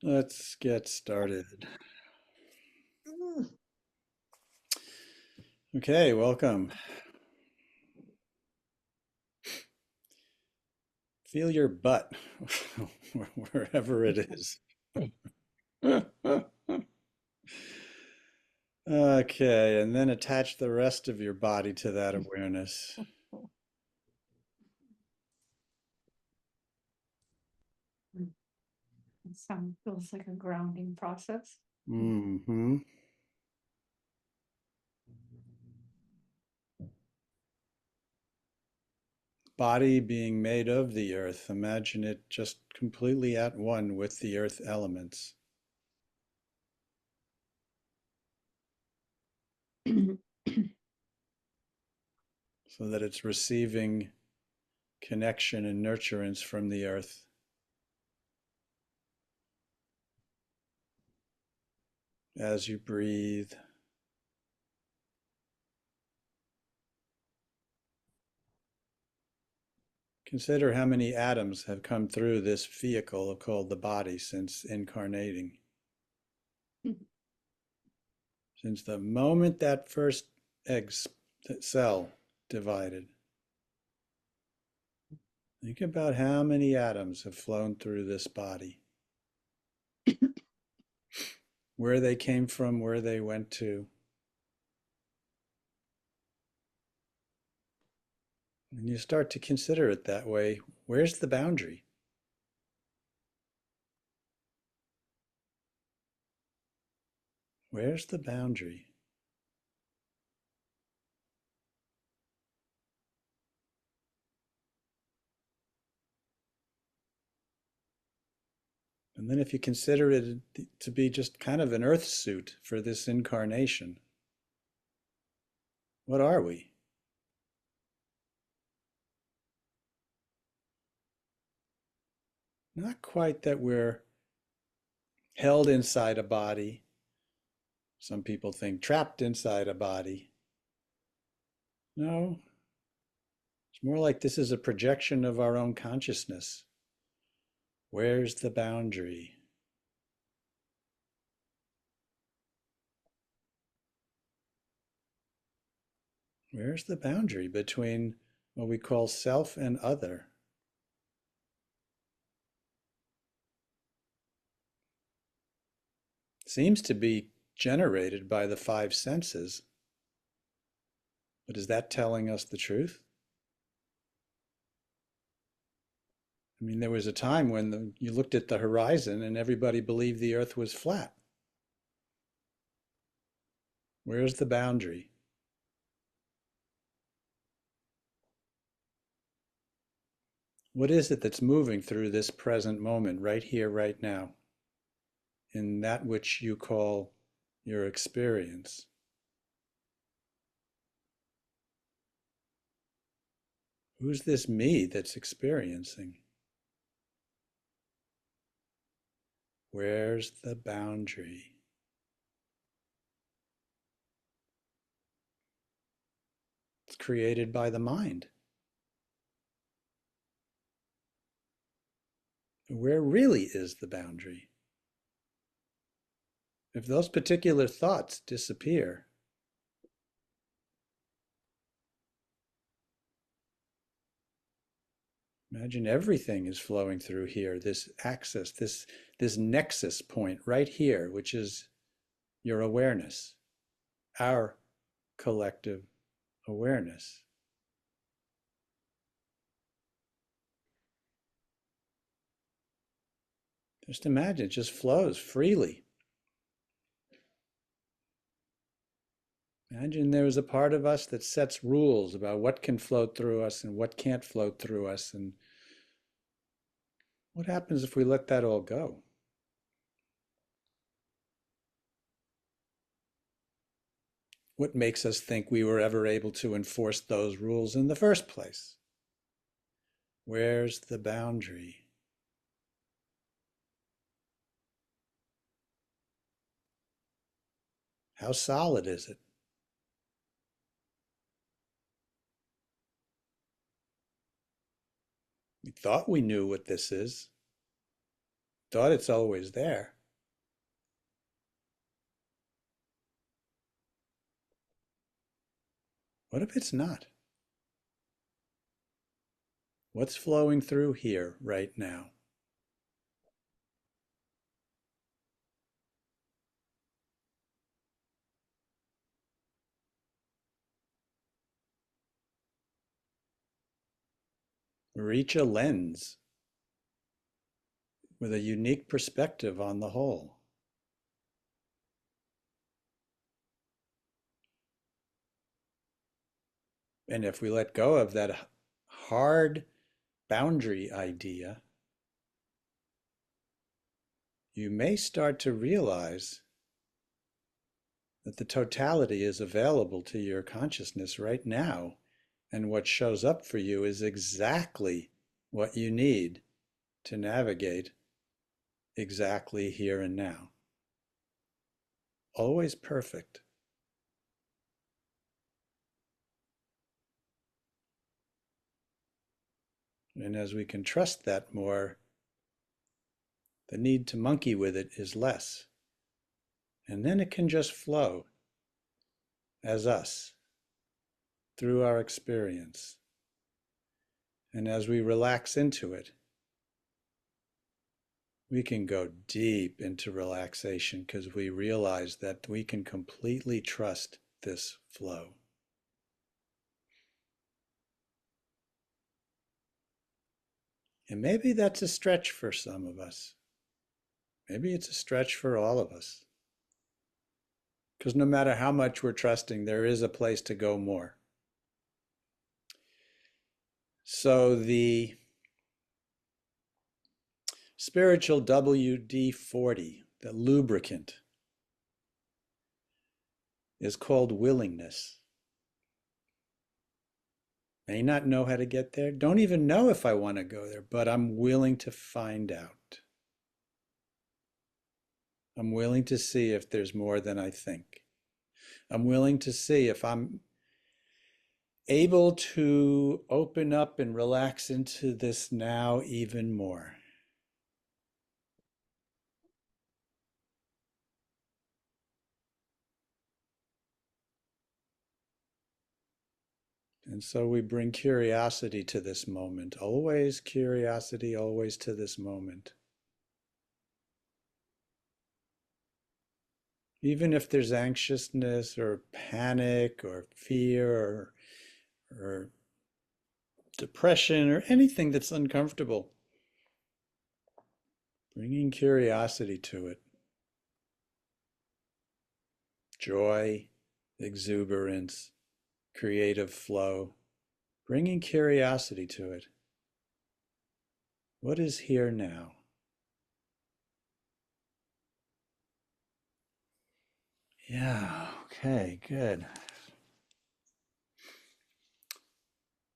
Let's get started. Okay, welcome. Feel your butt wherever it is. Okay, and then attach the rest of your body to that awareness. Sound feels like a grounding process. Hmm. Body being made of the earth. Imagine it just completely at one with the earth elements, so that it's receiving connection and nurturance from the earth. As you breathe, consider how many atoms have come through this vehicle called the body since incarnating. Since the moment that first egg cell divided. Think about how many atoms have flown through this body, where they came from, where they went to. When you start to consider it that way, where's the boundary? Where's the boundary? And then if you consider it to be just kind of an earth suit for this incarnation, what are we? Not quite that we're held inside a body. Some people think trapped inside a body. No, it's more like this is a projection of our own consciousness. Where's the boundary? Where's the boundary between what we call self and other? Seems to be generated by the five senses. But is that telling us the truth? I mean, there was a time when you looked at the horizon and everybody believed the earth was flat. Where's the boundary? What is it that's moving through this present moment, right here, right now, in that which you call your experience? Who's this me that's experiencing? Where's the boundary? It's created by the mind. Where really is the boundary? If those particular thoughts disappear, imagine everything is flowing through here, this axis, this nexus point right here, which is your awareness, our collective awareness. Just imagine it just flows freely. Imagine there was a part of us that sets rules about what can float through us and what can't float through us. And what happens if we let that all go? What makes us think we were ever able to enforce those rules in the first place? Where's the boundary? How solid is it? We thought we knew what this is, thought it's always there. What if it's not? What's flowing through here right now? Reach a lens with a unique perspective on the whole. And if we let go of that hard boundary idea, you may start to realize that the totality is available to your consciousness right now. And what shows up for you is exactly what you need to navigate exactly here and now. Always perfect. And as we can trust that more, the need to monkey with it is less. And then it can just flow as us through our experience. And as we relax into it, we can go deep into relaxation because we realize that we can completely trust this flow. And maybe that's a stretch for some of us. Maybe it's a stretch for all of us. Because no matter how much we're trusting, there is a place to go more. So the spiritual WD-40, the lubricant, is called willingness. May not know how to get there, don't even know if I want to go there, but I'm willing to find out. I'm willing to see if there's more than I think. I'm willing to see if I'm able to open up and relax into this now even more. And so we bring curiosity to this moment. Always curiosity, always to this moment. Even if there's anxiousness or panic or fear or depression or anything that's uncomfortable, bringing curiosity to it. Joy, exuberance, creative flow, bringing curiosity to it. What is here now? Yeah, okay, good.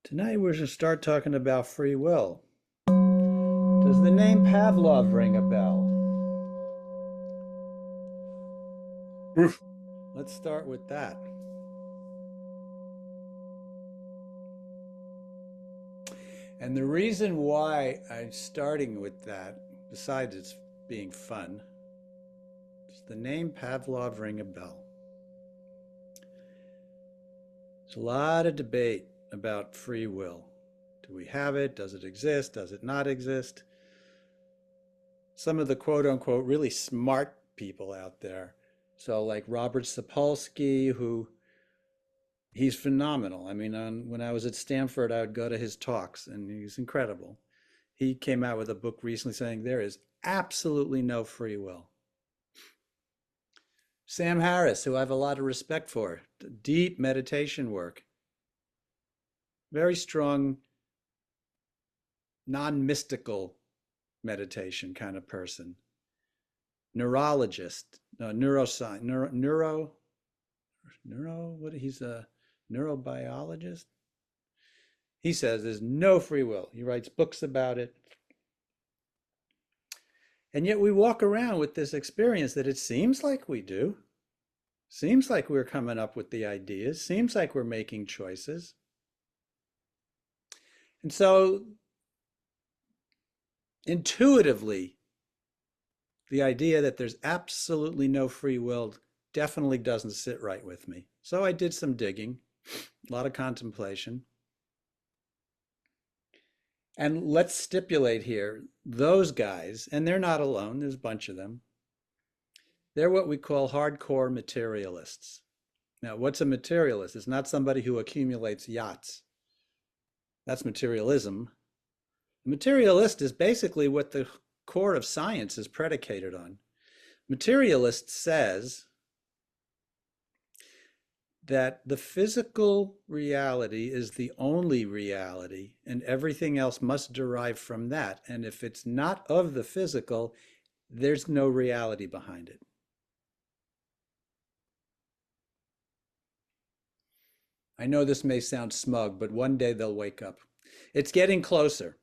Tonight we're going to start talking about free will. Does the name Pavlov ring a bell? Let's start with that. And the reason why I'm starting with that, besides it's being fun, does the name Pavlov ring a bell? There's a lot of debate about free will. Do we have it? Does it exist? Does it not exist? Some of the quote unquote really smart people out there. So like Robert Sapolsky, who he's phenomenal. I mean, when I was at Stanford, I would go to his talks and he's incredible. He came out with a book recently saying there is absolutely no free will. Sam Harris, who I have a lot of respect for, deep meditation work, very strong, non-mystical meditation kind of person. Neurologist, neuroscience, what he's a neurobiologist. He says there's no free will. He writes books about it. And yet we walk around with this experience that it seems like we do. Seems like we're coming up with the ideas. Seems like we're making choices. And so intuitively, the idea that there's absolutely no free will definitely doesn't sit right with me. So I did some digging. a lot of contemplation. And let's stipulate here, those guys, and they're not alone, there's a bunch of them, they're what we call hardcore materialists. Now, what's a materialist? It's not somebody who accumulates yachts. That's materialism. A materialist is basically what the core of science is predicated on. Materialist says that the physical reality is the only reality and everything else must derive from that. And if it's not of the physical, there's no reality behind it. I know this may sound smug, but one day they'll wake up. It's getting closer.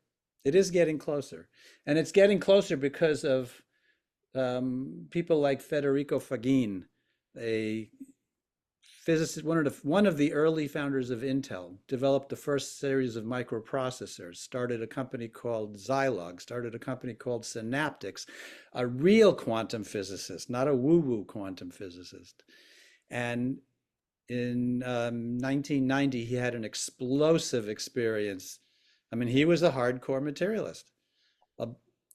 It is getting closer. And it's getting closer because of people like Federico Fagin, a physicist, one of the early founders of Intel, developed the first series of microprocessors, started a company called Zilog, started a company called Synaptics, a real quantum physicist, not a woo-woo quantum physicist. And in 1990, he had an explosive experience. I mean, he was a hardcore materialist. A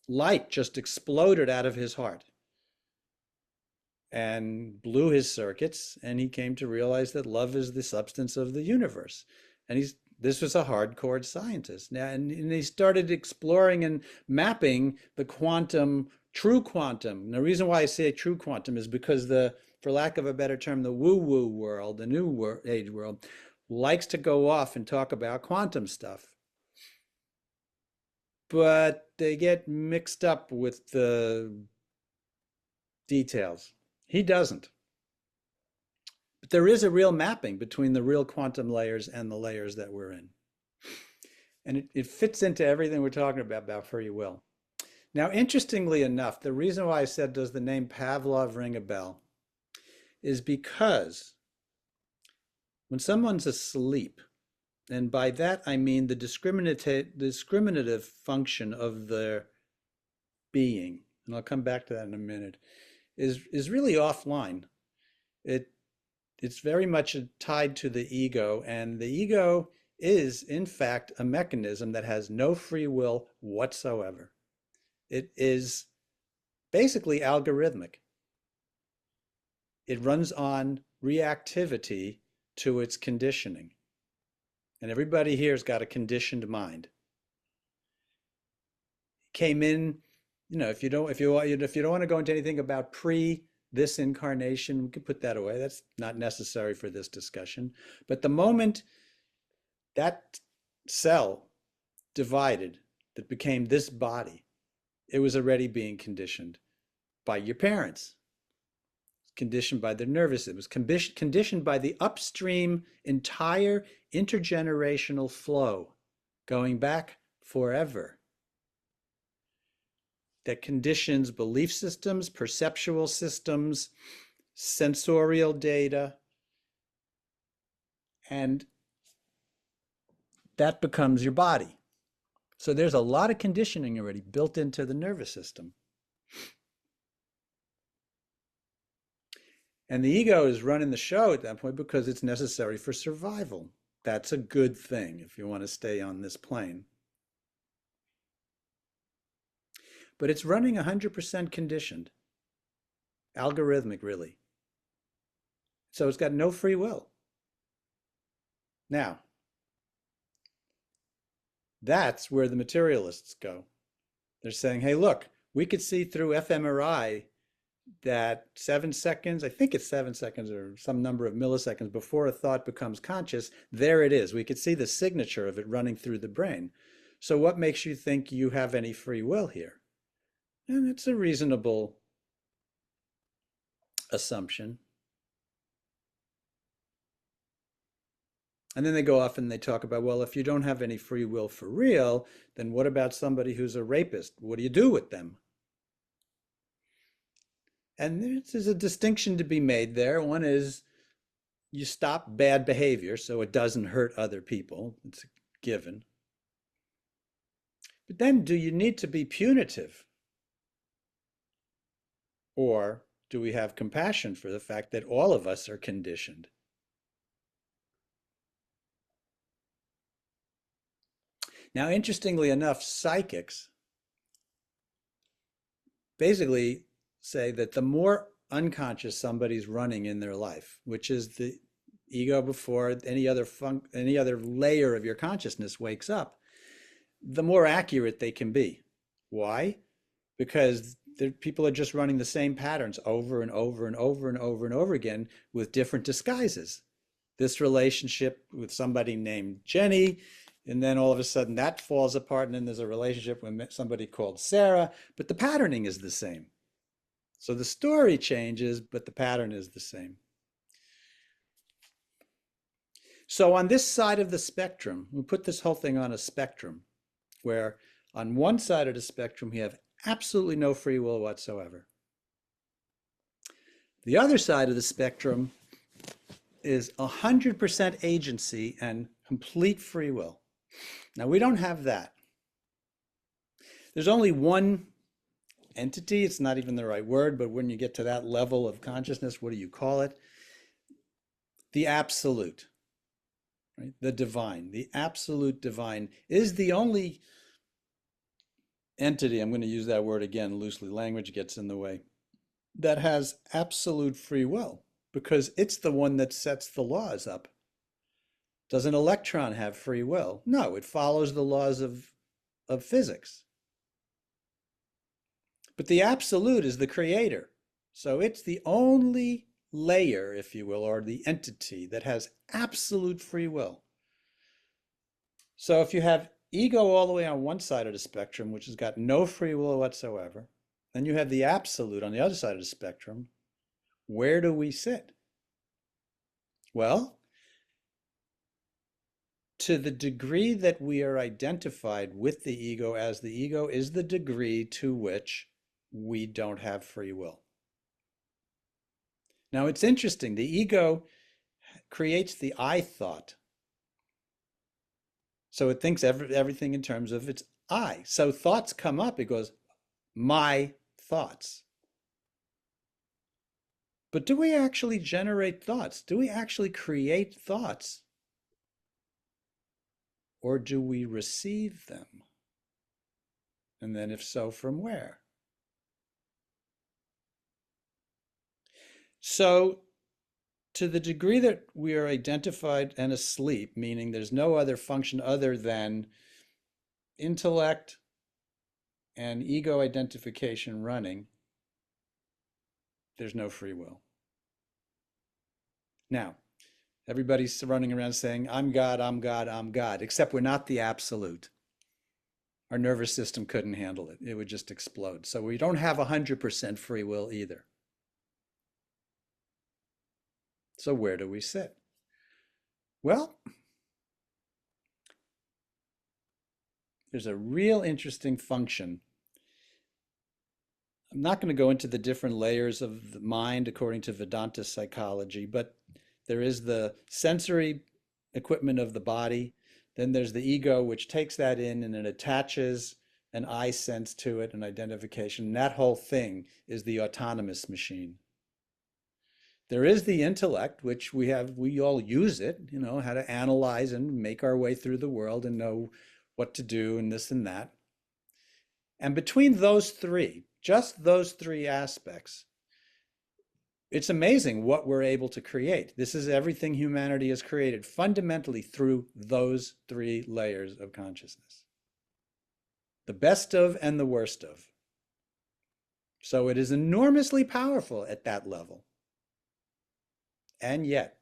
light just exploded out of his heart and blew his circuits, and he came to realize that love is the substance of the universe. And this was a hardcore scientist. Now, and he started exploring and mapping the quantum, true quantum. And the reason why I say true quantum is because for lack of a better term, the woo-woo world, the new age world, likes to go off and talk about quantum stuff. But they get mixed up with the details. He doesn't. But there is a real mapping between the real quantum layers and the layers that we're in. And it fits into everything we're talking about free will. Now, interestingly enough, the reason why I said, does the name Pavlov ring a bell, is because when someone's asleep, and by that I mean the discriminative function of their being, and I'll come back to that in a minute, is really offline. It's very much tied to the ego, and the ego is, in fact, a mechanism that has no free will whatsoever. It is basically algorithmic. It runs on reactivity to its conditioning. And everybody here's got a conditioned mind. Came in, if you don't want to go into anything about this incarnation, we could put that away. That's not necessary for this discussion. But the moment that cell divided, that became this body, it was already being conditioned by your parents, conditioned by their nervous system. It was conditioned by the upstream entire intergenerational flow going back forever that conditions belief systems, perceptual systems, sensorial data, and that becomes your body. So there's a lot of conditioning already built into the nervous system. And the ego is running the show at that point because it's necessary for survival. That's a good thing if you want to stay on this plane. But it's running 100% conditioned, algorithmic, really. So it's got no free will. Now, that's where the materialists go. They're saying, hey, look, we could see through fMRI that 7 seconds, I think it's 7 seconds or some number of milliseconds before a thought becomes conscious, there it is. We could see the signature of it running through the brain. So what makes you think you have any free will here? And it's a reasonable assumption. And then they go off and they talk about, well, if you don't have any free will for real, then what about somebody who's a rapist? What do you do with them? And there's a distinction to be made there. One is you stop bad behavior so it doesn't hurt other people. It's a given. But then do you need to be punitive? Or do we have compassion for the fact that all of us are conditioned? Now, interestingly enough, psychics basically say that the more unconscious somebody's running in their life, which is the ego before any other layer of your consciousness wakes up, the more accurate they can be. Why? Because people are just running the same patterns over and over and over and over and over again with different disguises. This relationship with somebody named Jenny, and then all of a sudden that falls apart, and then there's a relationship with somebody called Sarah, but the patterning is the same. So the story changes, but the pattern is the same. So on this side of the spectrum, we put this whole thing on a spectrum, where on one side of the spectrum, we have absolutely no free will whatsoever. The other side of the spectrum is 100% agency and complete free will. Now, we don't have that. There's only one entity. It's not even the right word, but when you get to that level of consciousness, what do you call it? The absolute, right? The divine. The absolute divine is the only entity, I'm going to use that word again loosely, language gets in the way, that has absolute free will, because it's the one that sets the laws up. Does an electron have free will? No, it follows the laws of physics. But the absolute is the creator. So it's the only layer, if you will, or the entity that has absolute free will. So if you have ego all the way on one side of the spectrum, which has got no free will whatsoever, then you have the absolute on the other side of the spectrum. Where do we sit? Well, to the degree that we are identified with the ego as the ego is the degree to which we don't have free will. Now, it's interesting. The ego creates the I thought. So it thinks everything in terms of its I. So thoughts come up, it goes, my thoughts. But do we actually generate thoughts? Do we actually create thoughts? Or do we receive them? And then if so, from where? So to the degree that we are identified and asleep, meaning there's no other function other than intellect and ego identification running, there's no free will. Now, everybody's running around saying, I'm God, I'm God, I'm God, except we're not the absolute. Our nervous system couldn't handle it. It would just explode. So we don't have 100% free will either. So where do we sit? Well, there's a real interesting function. I'm not going to go into the different layers of the mind according to Vedanta psychology, but there is the sensory equipment of the body. Then there's the ego, which takes that in and it attaches an I sense to it, an identification. And that whole thing is the autonomous machine. There is the intellect, which we all use it, how to analyze and make our way through the world and know what to do and this and that. And between those three, just those three aspects, it's amazing what we're able to create. This is everything humanity has created fundamentally through those three layers of consciousness. The best of and the worst of. So it is enormously powerful at that level. And yet,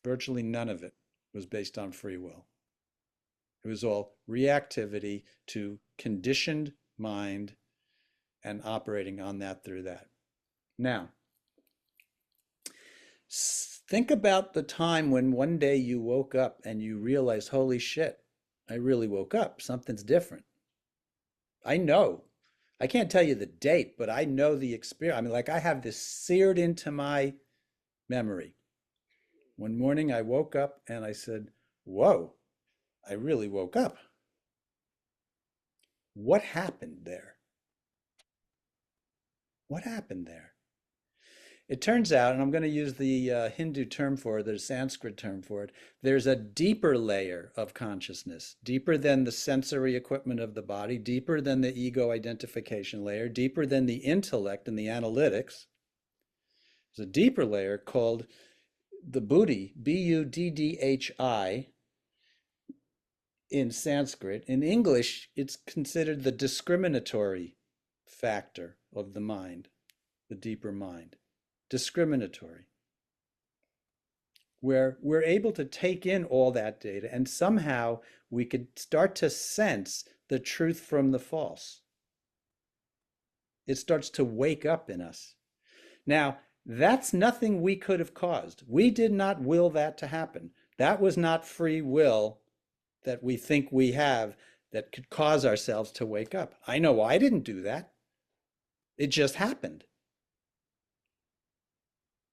virtually none of it was based on free will. It was all reactivity to conditioned mind and operating on that through that. Now, think about the time when one day you woke up and you realized, holy shit, I really woke up. Something's different. I know. I can't tell you the date, but I know the experience. I mean, like I have this seared into my memory. One morning I woke up and I said, whoa, I really woke up. What happened there? What happened there? It turns out, and I'm going to use the Hindu term for it, the Sanskrit term for it, there's a deeper layer of consciousness, deeper than the sensory equipment of the body, deeper than the ego identification layer, deeper than the intellect and the analytics. There's a deeper layer called the buddhi, Buddhi, in Sanskrit. In English, it's considered the discriminatory factor of the mind, the deeper mind. Discriminatory, where we're able to take in all that data and somehow we could start to sense the truth from the false. It starts to wake up in us. Now, that's nothing we could have caused. We did not will that to happen. That was not free will that we think we have that could cause ourselves to wake up. I know I didn't do that. It just happened.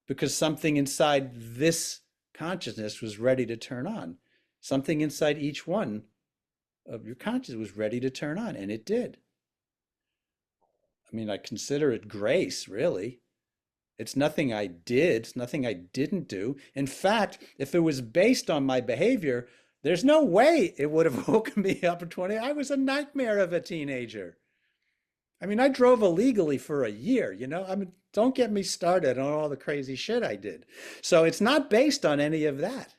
Because something inside this consciousness was ready to turn on. Something inside each one of your consciousness was ready to turn on, and it did. I mean, I consider it grace, really. It's nothing I did, it's nothing I didn't do. In fact, if it was based on my behavior, there's no way it would have woken me up at 20. I was a nightmare of a teenager. I mean, I drove illegally for a year, you know? I mean, don't get me started on all the crazy shit I did. So it's not based on any of that.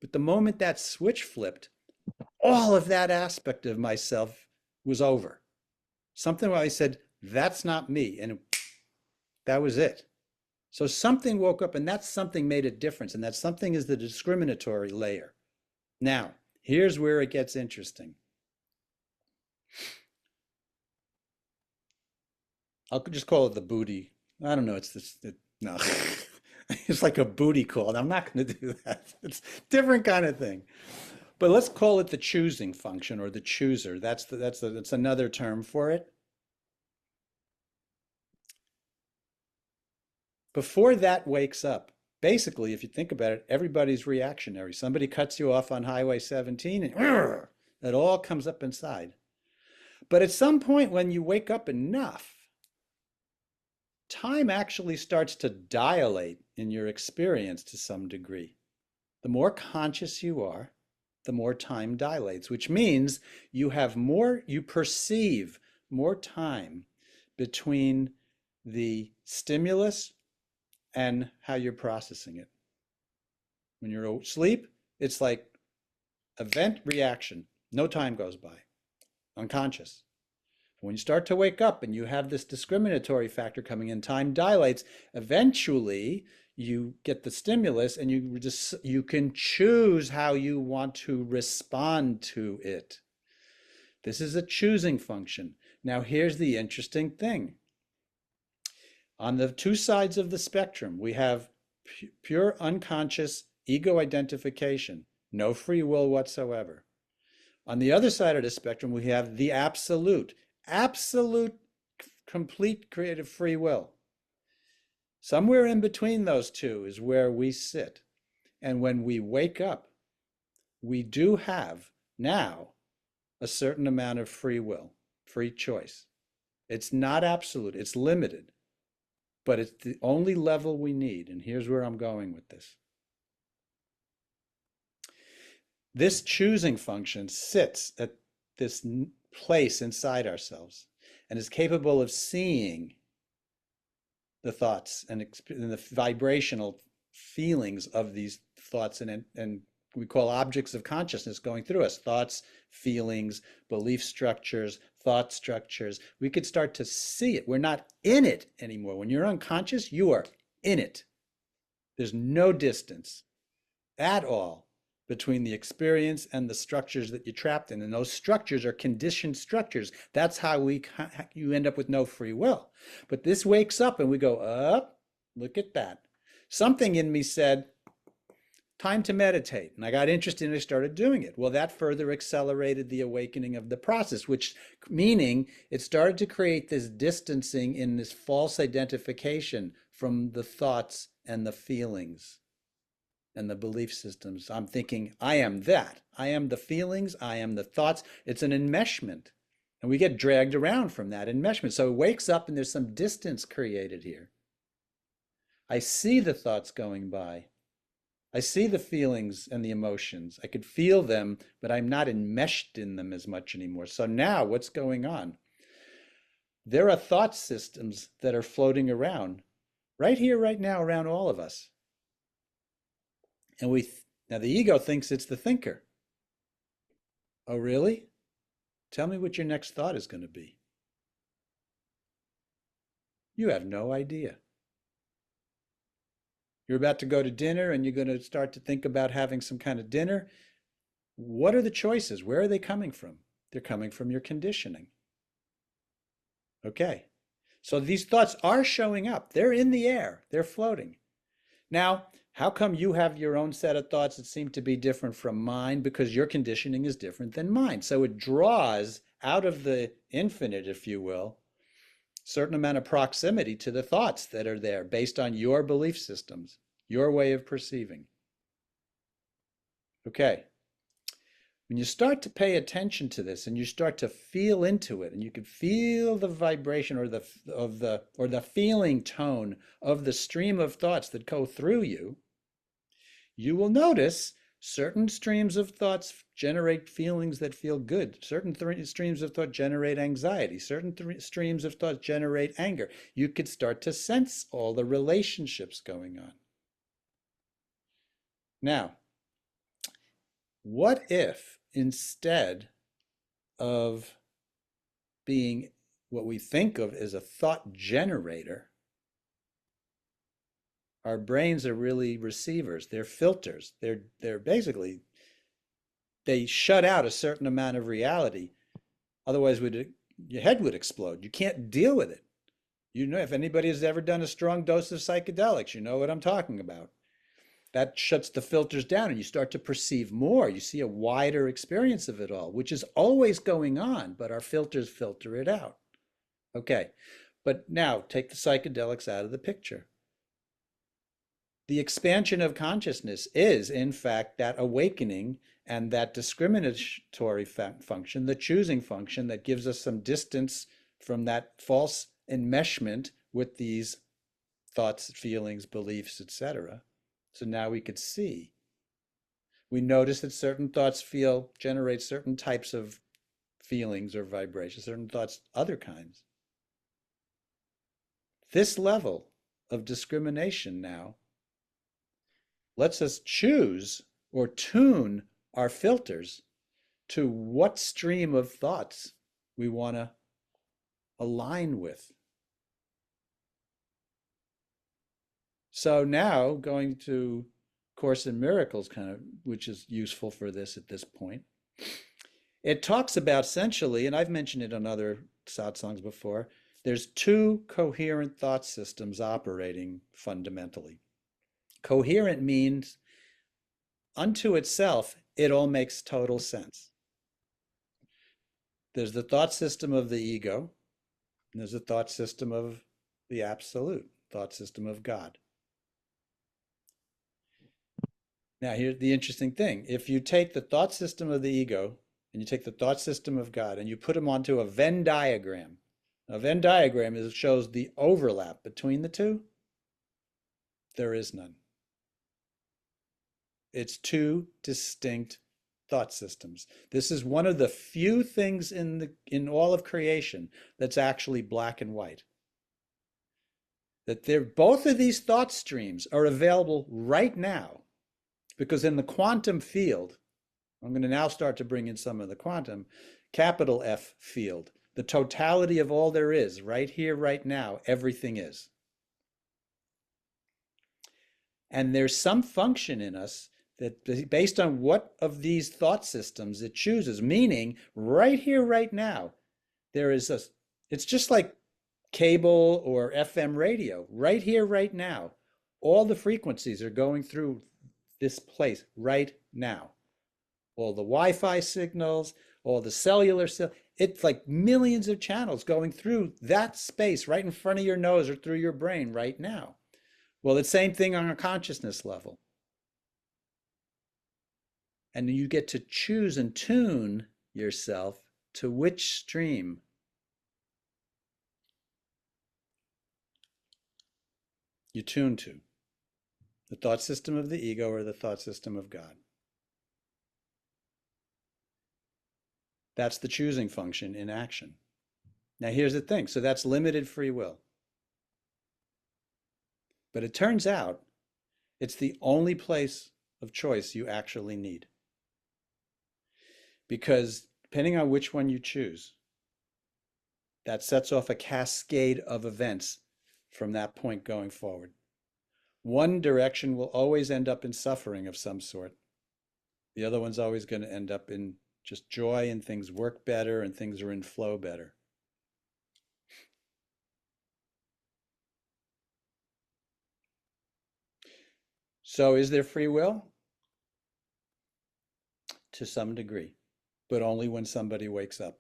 But the moment that switch flipped, all of that aspect of myself was over. Something where I said, that's not me. And that was it. So something woke up, and that something made a difference. And that something is the discriminatory layer. Now, here's where it gets interesting. I'll just call it the booty. I don't know. It's this. No, it's like a booty call. I'm not going to do that. It's a different kind of thing. But let's call it the choosing function or the chooser. That's another term for it. Before that wakes up, basically, if you think about it, everybody's reactionary. Somebody cuts you off on Highway 17, and it all comes up inside. But at some point, when you wake up enough, time actually starts to dilate in your experience to some degree. The more conscious you are, the more time dilates, which means you perceive more time between the stimulus and how you're processing it. When you're asleep, it's like event reaction. No time goes by. Unconscious. When you start to wake up and you have this discriminatory factor coming in, time dilates. Eventually, you get the stimulus and you can choose how you want to respond to it. This is a choosing function. Now, here's the interesting thing. On the two sides of the spectrum, we have pure unconscious ego identification, no free will whatsoever. On the other side of the spectrum, we have the absolute complete creative free will. Somewhere in between those two is where we sit. And when we wake up, we do have now a certain amount of free will, free choice. It's not absolute, it's limited, but it's the only level we need. And here's where I'm going with this. This choosing function sits at this place inside ourselves and is capable of seeing the thoughts and the vibrational feelings of these thoughts and we call objects of consciousness going through us, thoughts, feelings, belief structures, thought structures. We could start to see it. We're not in it anymore. When you're unconscious, you are in it. There's no distance at all between the experience and the structures that you're trapped in. And those structures are conditioned structures. That's how you end up with no free will. But this wakes up and we go, up, look at that. Something in me said, time to meditate. And I got interested and I started doing it. Well, that further accelerated the awakening of the process, which meaning it started to create this distancing in this false identification from the thoughts and the feelings and the belief systems. I'm thinking, I am that. I am the feelings. I am the thoughts. It's an enmeshment. And we get dragged around from that enmeshment. So it wakes up and there's some distance created here. I see the thoughts going by. I see the feelings and the emotions. I could feel them, but I'm not enmeshed in them as much anymore. So now what's going on? There are thought systems that are floating around right here, right now, around all of us. And now the ego thinks it's the thinker. Oh, really? Tell me what your next thought is going to be. You have no idea. You're about to go to dinner and you're going to start to think about having some kind of dinner. What are the choices? Where are they coming from? They're coming from your conditioning. Okay. So these thoughts are showing up. They're in the air. They're floating. Now, how come you have your own set of thoughts that seem to be different from mine? Because your conditioning is different than mine. So it draws out of the infinite, if you will, a certain amount of proximity to the thoughts that are there based on your belief systems, your way of perceiving. Okay. When you start to pay attention to this and you start to feel into it, and you can feel the vibration or the feeling tone of the stream of thoughts that go through you, you will notice certain streams of thoughts generate feelings that feel good. Certain streams of thought generate anxiety. Certain streams of thought generate anger. You could start to sense all the relationships going on. Now, what if instead of being what we think of as a thought generator, our brains are really receivers. They're filters. They're basically, they shut out a certain amount of reality. Otherwise, your head would explode. You can't deal with it. You know, if anybody has ever done a strong dose of psychedelics, you know what I'm talking about. That shuts the filters down and you start to perceive more. You see a wider experience of it all, which is always going on, but our filters filter it out. Okay, but now take the psychedelics out of the picture. The expansion of consciousness is, in fact, that awakening and that discriminatory function, the choosing function that gives us some distance from that false enmeshment with these thoughts, feelings, beliefs, etc. So now we could see. We notice that certain thoughts generate certain types of feelings or vibrations, certain thoughts, other kinds. This level of discrimination now lets us choose or tune our filters to what stream of thoughts we want to align with. So now going to Course in Miracles, which is useful for this at this point, it talks about essentially, and I've mentioned it on other satsangs before, there's two coherent thought systems operating fundamentally. Coherent means unto itself, it all makes total sense. There's the thought system of the ego, and there's the thought system of the absolute, thought system of God. Now, here's the interesting thing. If you take the thought system of the ego and you take the thought system of God and you put them onto a Venn diagram, a Venn diagram shows the overlap between the two. There is none. It's two distinct thought systems. This is one of the few things in all of creation that's actually black and white. That both of these thought streams are available right now. Because in the quantum field, I'm going to now start to bring in some of the quantum, capital F field, the totality of all there is, right here, right now, everything is. And there's some function in us that based on what of these thought systems it chooses, meaning right here, right now, it's just like cable or FM radio, right here, right now. All the frequencies are going through this place right now. All the Wi-Fi signals, all the cellular it's like millions of channels going through that space right in front of your nose or through your brain right now. Well, the same thing on a consciousness level. And you get to choose and tune yourself to which stream? You tune to the thought system of the ego or the thought system of God. That's the choosing function in action. Now, here's the thing. So that's limited free will. But it turns out it's the only place of choice you actually need. Because depending on which one you choose, that sets off a cascade of events from that point going forward. One direction will always end up in suffering of some sort. The other one's always going to end up in just joy, and things work better and things are in flow better. So is there free will? To some degree, but only when somebody wakes up.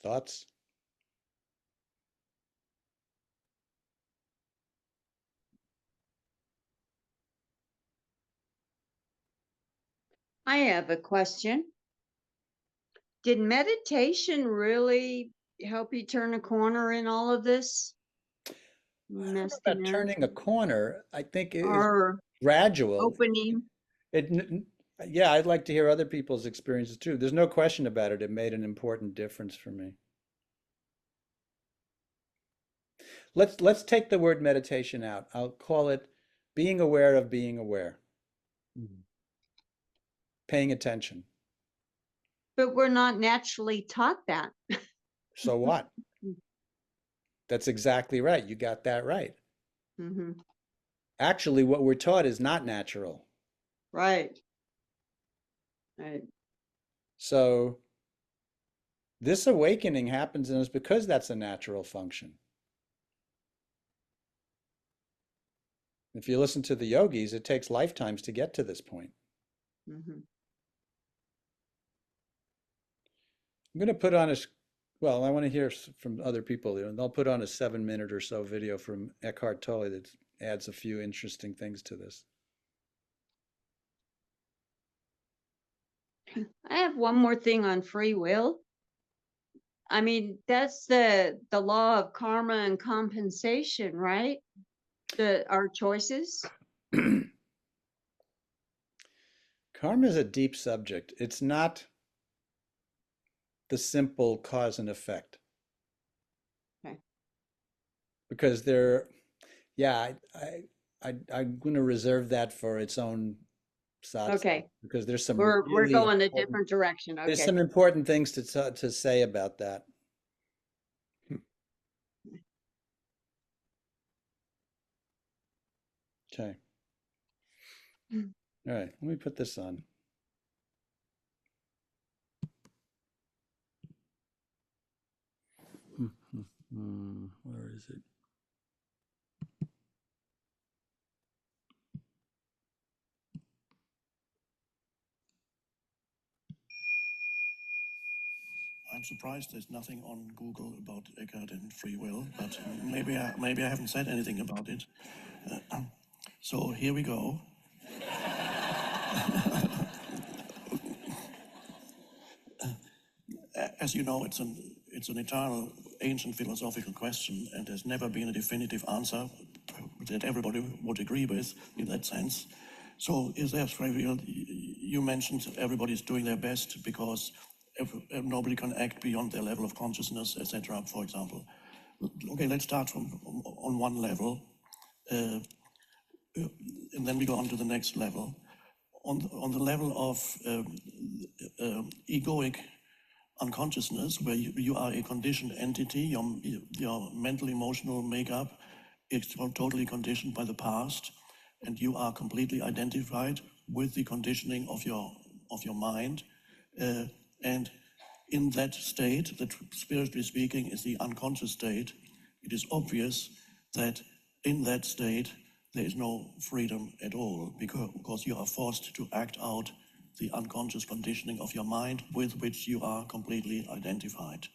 Thoughts? I have a question. Did meditation really help you turn a corner in all of this? I don't know Messed about around. turning a corner. I think it is Or gradual. opening? Yeah, I'd like to hear other people's experiences too. There's no question about it. It made an important difference for me. Let's take the word meditation out. I'll call it being aware of being aware, paying attention. But we're not naturally taught that. So what? That's exactly right. You got that right. Mm-hmm. Actually, what we're taught is not natural. Right. Right. So this awakening happens in us because that's a natural function. If you listen to the yogis, it takes lifetimes to get to this point. Mm-hmm. I'm going to put on well, I want to hear from other people. And they'll put on a 7-minute or so video from Eckhart Tolle that adds a few interesting things to this. I have one more thing on free will. I mean, that's the law of karma and compensation, right? Our choices. Karma is a deep subject. It's not the simple cause and effect. Okay. Because yeah, I'm going to reserve that for its own satsang. Okay. Because there's some We're really going a important, different direction. there's Okay. some important things to say about that. Okay. All right, let me put this on. Where is it? I'm surprised there's nothing on Google about Eckhart and free will, but maybe I haven't said anything about it. So here we go. As you know, it's an eternal, ancient philosophical question, and there's never been a definitive answer that everybody would agree with in that sense. So is there free will? You mentioned everybody's doing their best because nobody can act beyond their level of consciousness, etc., for example. Okay, let's start on one level, and then we go on to the next level. On the level of egoic unconsciousness, where you are a conditioned entity, your mental emotional makeup is totally conditioned by the past, and you are completely identified with the conditioning of your mind, and in that state, that spiritually speaking is the unconscious state, it is obvious that in that state there is no freedom at all, because you are forced to act out the unconscious conditioning of your mind with which you are completely identified.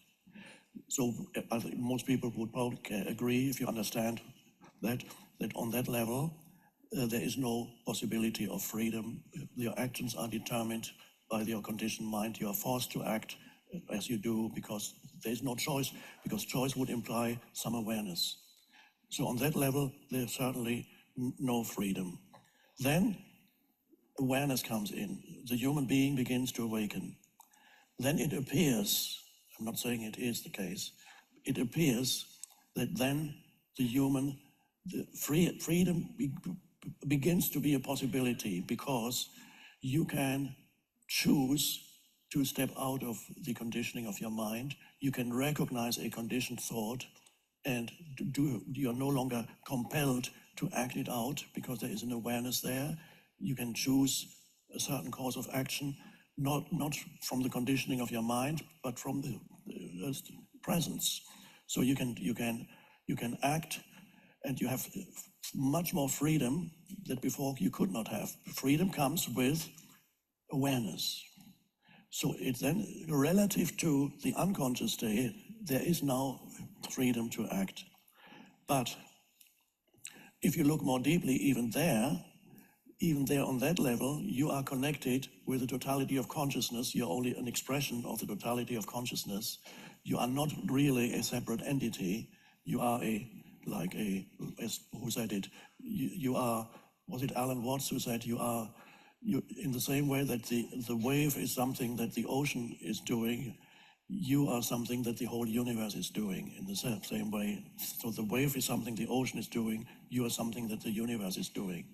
So I think most people would probably agree, if you understand that on that level, there is no possibility of freedom. Your actions are determined by your conditioned mind. You are forced to act as you do because there is no choice, because choice would imply some awareness. So on that level, there's certainly no freedom. Then awareness comes in. The human being begins to awaken. Then it appears, I'm not saying it is the case, it appears that then the freedom begins to be a possibility because you can choose to step out of the conditioning of your mind. You can recognize a conditioned thought and you're no longer compelled to act it out because there is an awareness there. You can choose a certain course of action, not from the conditioning of your mind, but from the presence. So you can act, and you have much more freedom that before you could not have. Freedom comes with awareness. So it's then relative to the unconscious state, there is now freedom to act. But if you look more deeply, even there on that level, you are connected with the totality of consciousness. You're only an expression of the totality of consciousness. You are not really a separate entity. You are who said it? You are, was it Alan Watts who said you in the same way that the wave is something that the ocean is doing, you are something that the whole universe is doing in the same way. So the wave is something the ocean is doing, you are something that the universe is doing.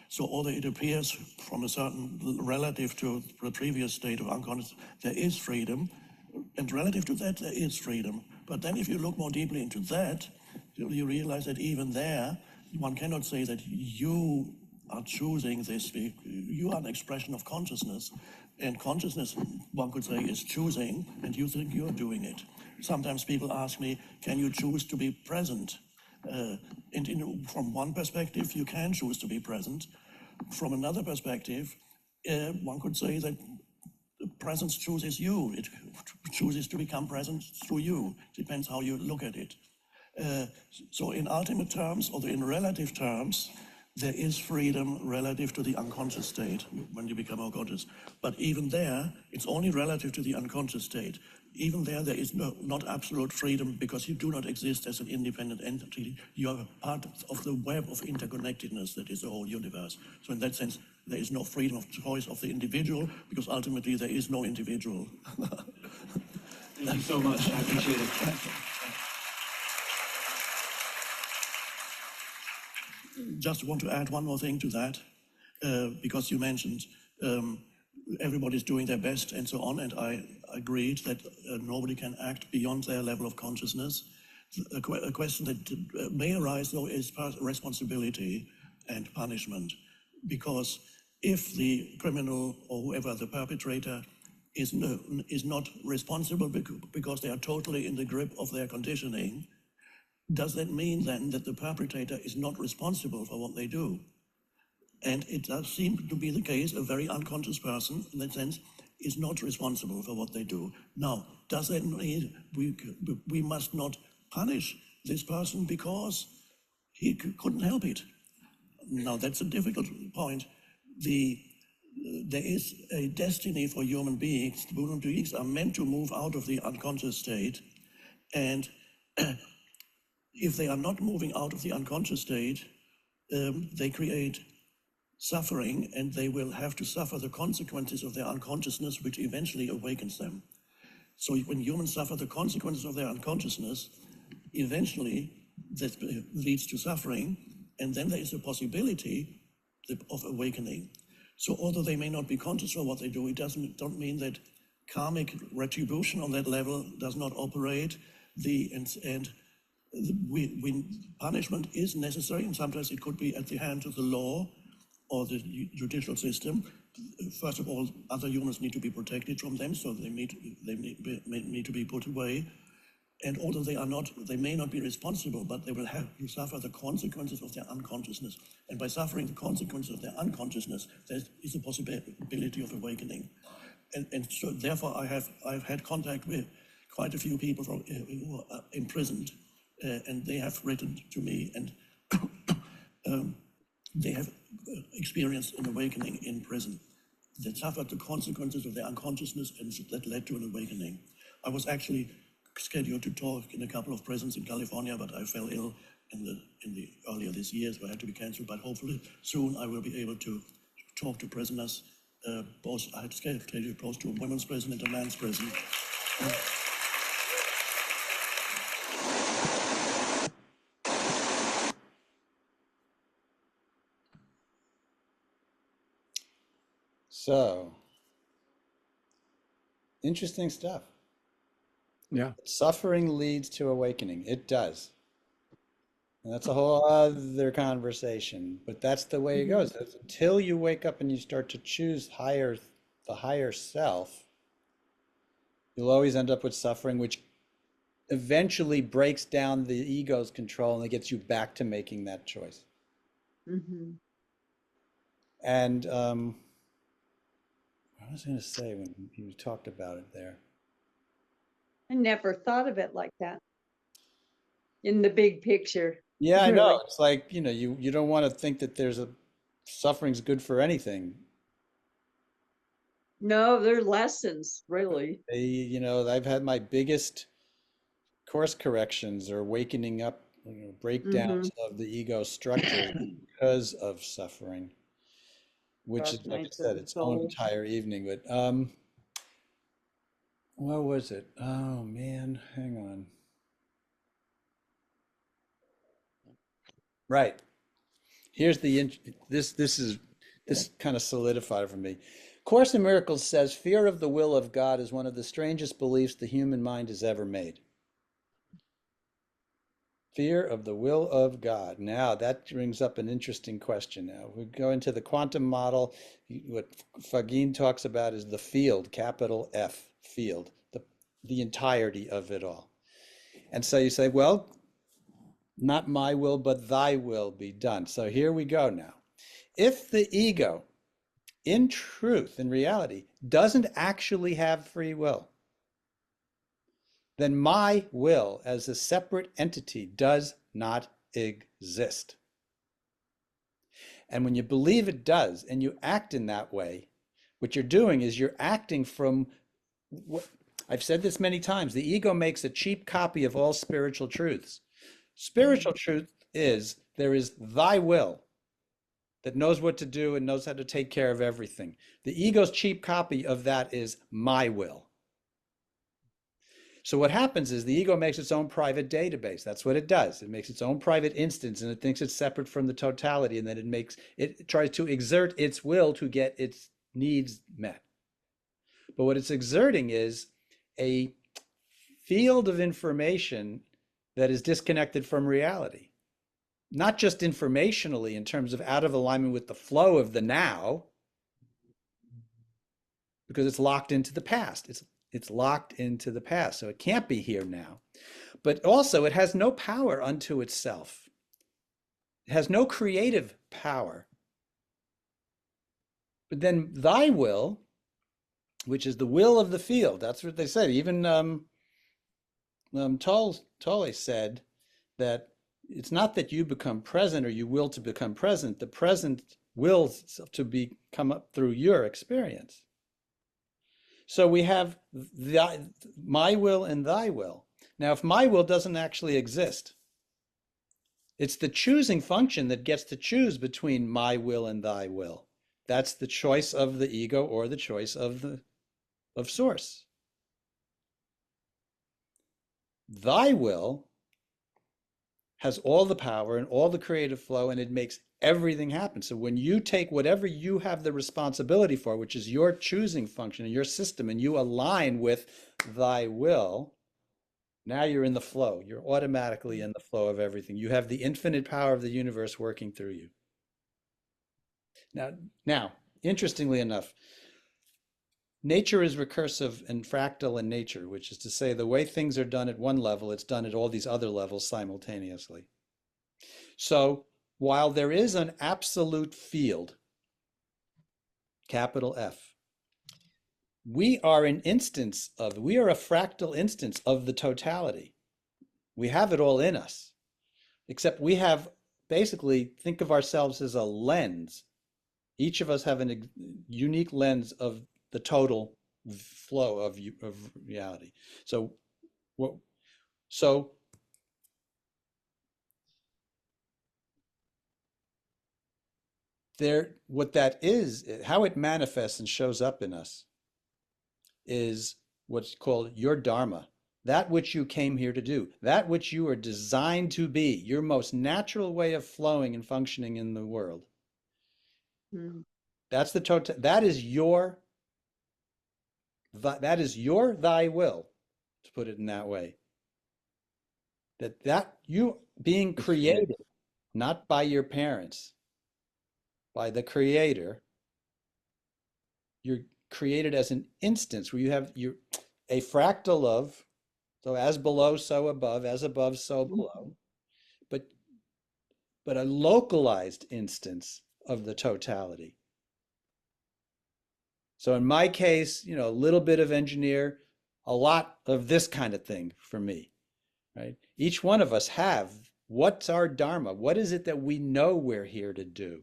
So although it appears from a certain relative to the previous state of unconscious, there is freedom, and relative to that, there is freedom. But then if you look more deeply into that, you realize that even there, one cannot say that you are choosing this. You are an expression of consciousness, and consciousness, one could say, is choosing, and you think you're doing it. Sometimes people ask me, can you choose to be present? And from one perspective, you can choose to be present. From another perspective, one could say that presence chooses you. It chooses to become present through you. Depends how you look at it. So in ultimate terms, or in relative terms, there is freedom relative to the unconscious state when you become unconscious. But even there, it's only relative to the unconscious state. Even there is not absolute freedom because you do not exist as an independent entity. You are part of the web of interconnectedness that is the whole universe. So in that sense, there is no freedom of choice of the individual because ultimately there is no individual. Thank you so much. I appreciate it. Just want to add one more thing to that, because you mentioned everybody's doing their best and so on, and I agreed that nobody can act beyond their level of consciousness. A question that may arise, though, is responsibility and punishment, because if the criminal or whoever the perpetrator is not responsible because they are totally in the grip of their conditioning, does that mean then that the perpetrator is not responsible for what they do? And it does seem to be the case, a very unconscious person, in that sense, is not responsible for what they do. Now, does that mean we must not punish this person because he couldn't help it? Now, that's a difficult point. There is a destiny for human beings. Human beings are meant to move out of the unconscious state, and if they are not moving out of the unconscious state, they create suffering, and they will have to suffer the consequences of their unconsciousness, which eventually awakens them. So when humans suffer the consequences of their unconsciousness, eventually that leads to suffering, and then there is a possibility of awakening. So although they may not be conscious for what they do, it don't mean that karmic retribution on that level does not operate. Punishment is necessary, and sometimes it could be at the hand of the law or the judicial system. First of all, other humans need to be protected from them, so they need to be put away. And although they may not be responsible, but they will have to suffer the consequences of their unconsciousness. And by suffering the consequences of their unconsciousness, there is a possibility of awakening. And so therefore I've had contact with quite a few people who are imprisoned, and they have written to me, and they have experienced an awakening in prison. They suffered the consequences of their unconsciousness, and that led to an awakening. I was actually scheduled to talk in a couple of prisons in California, but I fell ill in the earlier this year, so I had to be cancelled. But hopefully soon I will be able to talk to prisoners. Both I had scheduled both to a women's prison and a man's prison. So, interesting stuff. Yeah. Suffering leads to awakening. It does. And that's a whole other conversation, but that's the way it goes. Until you wake up and you start to choose the higher self, you'll always end up with suffering, which eventually breaks down the ego's control and it gets you back to making that choice. Mhm. And what was I going to say when you talked about it there? I never thought of it like that in the big picture. Yeah, I know. Really. It's like, you don't want to think that suffering's good for anything. No, they're lessons, really. I've had my biggest course corrections or wakening up, breakdowns of the ego structure because of suffering, which is, Dark like I nights of said, the its own soul. entire evening. But what was it? Oh man, hang on. Right. Here's this kind of solidified for me. Course in Miracles says fear of the will of God is one of the strangest beliefs the human mind has ever made. Fear of the will of God. Now that brings up an interesting question. Now we go into the quantum model. What Fagin talks about is the field, capital F, field, the entirety of it all. And so you say, well, not my will, but thy will be done. So here we go now. If the ego, in truth, in reality, doesn't actually have free will, then my will as a separate entity does not exist. And when you believe it does and you act in that way, what you're doing is you're acting from what I've said this many times. The ego makes a cheap copy of all spiritual truths. Spiritual truth is there is thy will that knows what to do and knows how to take care of everything. The ego's cheap copy of that is my will. So what happens is the ego makes its own private database. That's what it does. It makes its own private instance and it thinks it's separate from the totality, and then it tries to exert its will to get its needs met. But what it's exerting is a field of information that is disconnected from reality. Not just informationally in terms of out of alignment with the flow of the now, because it's locked into the past. It's locked into the past, so it can't be here now. But also, it has no power unto itself. It has no creative power. But then thy will, which is the will of the field, that's what they said. Even Tolle said that it's not that you become present or you will to become present. The present wills to come up through your experience. So we have my will and thy will. Now, if my will doesn't actually exist, it's the choosing function that gets to choose between my will and thy will. That's the choice of the ego or the choice of source. Thy will has all the power and all the creative flow, and it makes everything happen. So when you take whatever you have the responsibility for, which is your choosing function and your system, and you align with thy will, now you're in the flow. You're automatically in the flow of everything. You have the infinite power of the universe working through you. Now, interestingly enough, nature is recursive and fractal in nature, which is to say the way things are done at one level, it's done at all these other levels simultaneously. So while there is an absolute field, capital F, we are a fractal instance of the totality. We have it all in us, except we have basically, think of ourselves as a lens. Each of us have a unique lens of the total flow of reality. So what? So there, what that is, how it manifests and shows up in us, is what's called your dharma, that which you came here to do, that which you are designed to be, your most natural way of flowing and functioning in the world. Mm. That's the total. That is your thy will, to put it in that way. That you being created, not by your parents, by the creator. You're created as an instance where you have a fractal of, so as below, so above, as above, so below, but a localized instance of the totality. So in my case, a little bit of engineer, a lot of this kind of thing for me, right? Each one of us have, what's our dharma? What is it that we know we're here to do?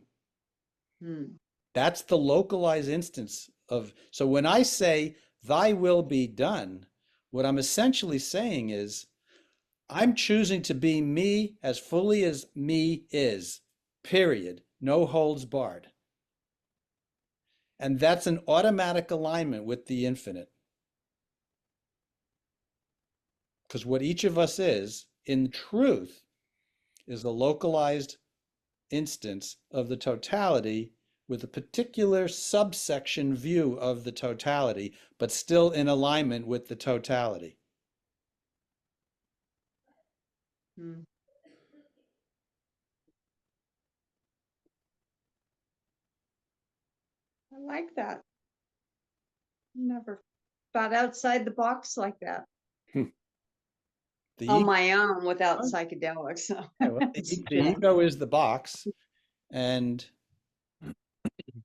Mm. That's the localized instance of, so when I say, thy will be done, what I'm essentially saying is, I'm choosing to be me as fully as me is, period. No holds barred. And that's an automatic alignment with the infinite. Because what each of us is, in truth, is a localized instance of the totality with a particular subsection view of the totality, but still in alignment with the totality. Mm. I like that. Never thought outside the box like that The on ego, my own without psychedelics. So the ego is the box, and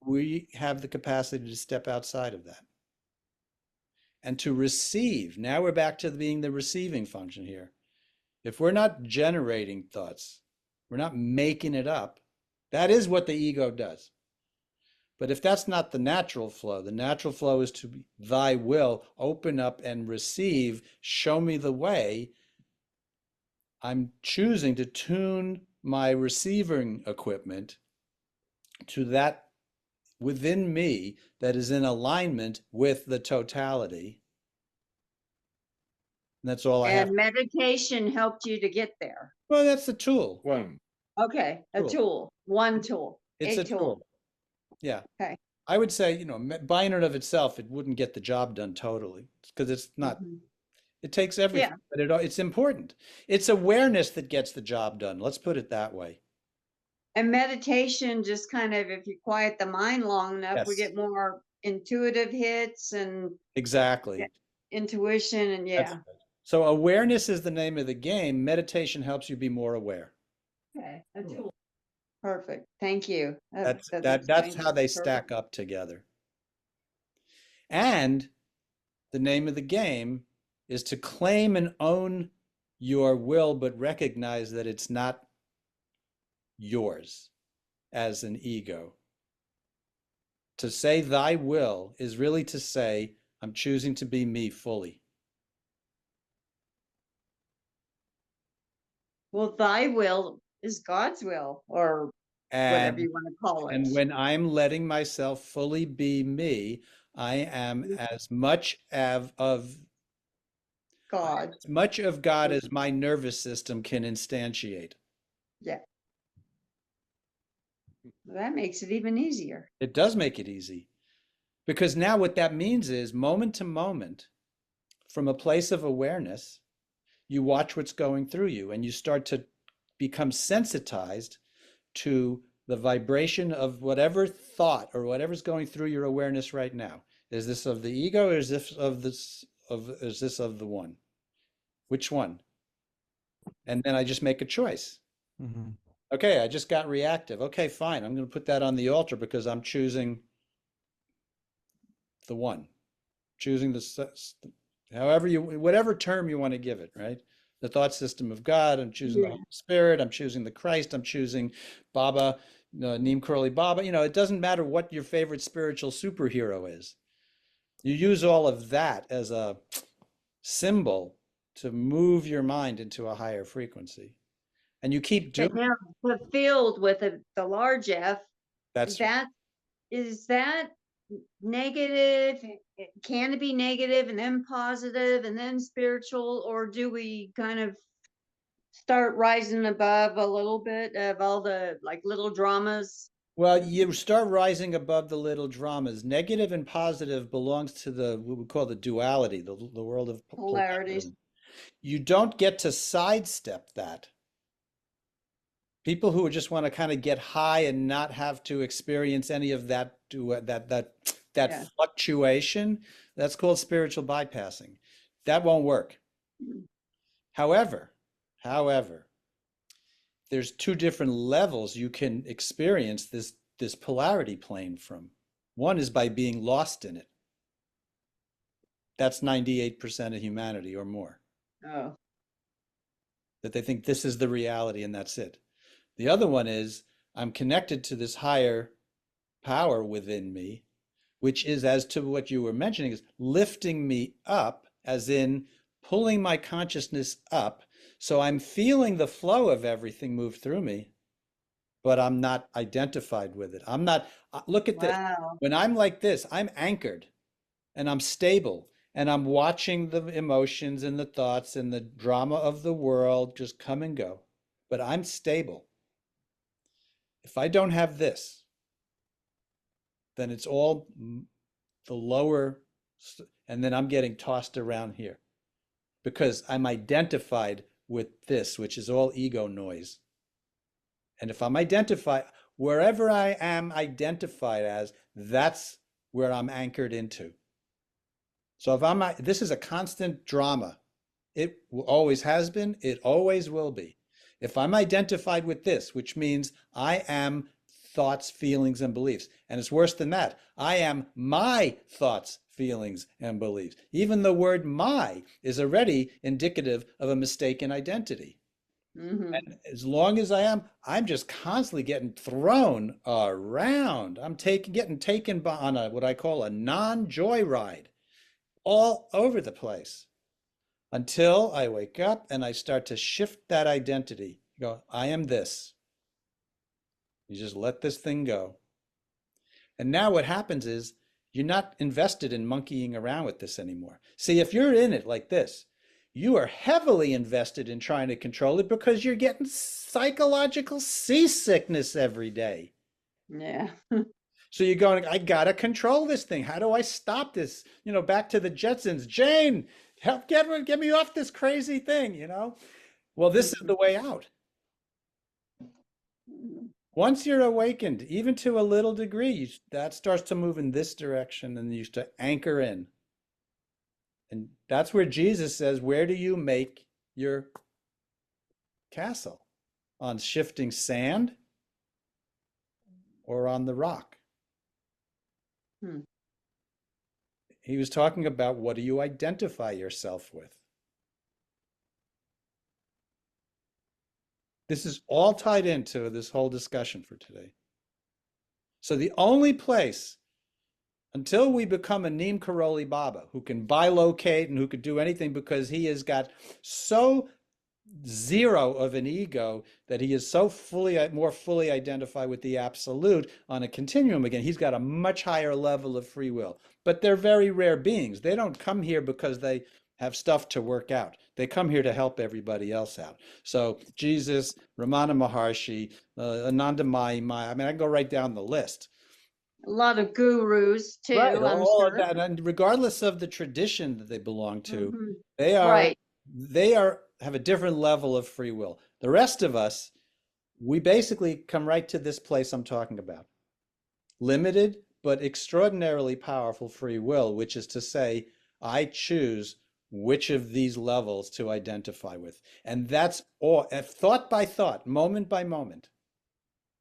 we have the capacity to step outside of that and to receive. Now we're back to being the receiving function here. If we're not generating thoughts, we're not making it up. That is what the ego does. But if that's not the natural flow is to be thy will, open up and receive, show me the way. I'm choosing to tune my receiving equipment to that within me that is in alignment with the totality. And that's all I have. And meditation helped you to get there. Well, that's the tool. One. Okay, a Tool. tool, one tool, It's a tool. Yeah. Okay. I would say, by in and of itself, it wouldn't get the job done totally because it's not, Mhm. it takes everything, Yeah. but it's important. It's awareness that gets the job done. Let's put it that way. And meditation just kind of, if you quiet the mind long enough, we Yes. get more intuitive hits and Exactly. intuition and That's yeah. good. So awareness is the name of the game. Meditation helps you be more aware. Okay, a tool. Perfect. Thank you. That's explains how it they perfect. stack up together. And the name of the game is to claim and own your will, but recognize that it's not yours as an ego. To say thy will is really to say, I'm choosing to be me fully. Well, thy will is God's will, or whatever And, you want to call it. and when I'm letting myself fully be me, I am as much of God. as much of God as my nervous system can instantiate. Yeah. Well, that makes it even easier. It does make it easy. Because now what that means is moment to moment, from a place of awareness, you watch what's going through you and you start to become sensitized to the vibration of whatever thought or whatever's going through your awareness right now. Is this of the ego or is this of the one? Which one? And then I just make a choice. Mm-hmm. Okay, I just got reactive. Okay, fine. I'm going to put that on the altar because I'm choosing the one. Choosing however whatever term you want to give it, right? The thought system of God. I'm choosing the Yeah. Holy Spirit. I'm choosing the Christ. I'm choosing Baba, Neem Karoli Baba. It doesn't matter what your favorite spiritual superhero is. You use all of that as a symbol to move your mind into a higher frequency. And you keep doing But now the field with the large F, that's that is that negative? Can it be negative and then positive and then spiritual, or do we kind of start rising above a little bit of all the like little dramas? well, you start rising above the little dramas. Negative and positive belongs to what we call the duality, the world of Polarities. polarity. You don't get to sidestep that. People who just want to kind of get high and not have to experience any of that Yeah. fluctuation, that's called spiritual bypassing. That won't work. Mm. However, there's two different levels you can experience this polarity plane from. One is by being lost in it. That's 98% of humanity or more. Oh, That they think this is the reality and that's it. The other one is I'm connected to this higher power within me, which is, as to what you were mentioning, is lifting me up, as in pulling my consciousness up. So I'm feeling the flow of everything move through me, but I'm not identified with it. I'm not, look at this. wow. When I'm like this, I'm anchored and I'm stable and I'm watching the emotions and the thoughts and the drama of the world just come and go, but I'm stable. If I don't have this, then it's all the lower, and then I'm getting tossed around here because I'm identified with this, which is all ego noise. And if I'm identified, wherever I am identified as, that's where I'm anchored into. So this is a constant drama. It always has been, it always will be. If I'm identified with this, which means I am thoughts, feelings, and beliefs, and it's worse than that, I am my thoughts, feelings, and beliefs. Even the word my is already indicative of a mistaken identity. Mm-hmm. And as long as I'm just constantly getting thrown around. I'm getting taken on what I call a non-joyride all over the place, until I wake up and I start to shift that identity. You go, I am this. You just let this thing go. And now what happens is you're not invested in monkeying around with this anymore. See, if you're in it like this, you are heavily invested in trying to control it because you're getting psychological seasickness every day. Yeah. So you're going, I gotta control this thing. How do I stop this? Back to the Jetsons. Jane, help get me off this crazy thing, Well, this is the way out. Once you're awakened, even to a little degree, that starts to move in this direction and you start to anchor in. And that's where Jesus says, where do you make your castle? On shifting sand or on the rock? Hmm. He was talking about, what do you identify yourself with? This is all tied into this whole discussion for today. So the only place, until we become a Neem Karoli Baba, who can bilocate and who could do anything because he has got so zero of an ego that he is so more fully identified with the absolute on a continuum again, he's got a much higher level of free will. But they're very rare beings. They don't come here because they have stuff to work out. They come here to help everybody else out. So Jesus, Ramana Maharshi, Ananda Mai, I mean, I can go right down the list. A lot of gurus too, Right, I'm all sure. of that, and regardless of the tradition that they belong to, Mhm. they are Right. have a different level of free will. The rest of us, we basically come right to this place I'm talking about. Limited but extraordinarily powerful free will, which is to say, I choose which of these levels to identify with. And that's all, thought by thought, moment by moment.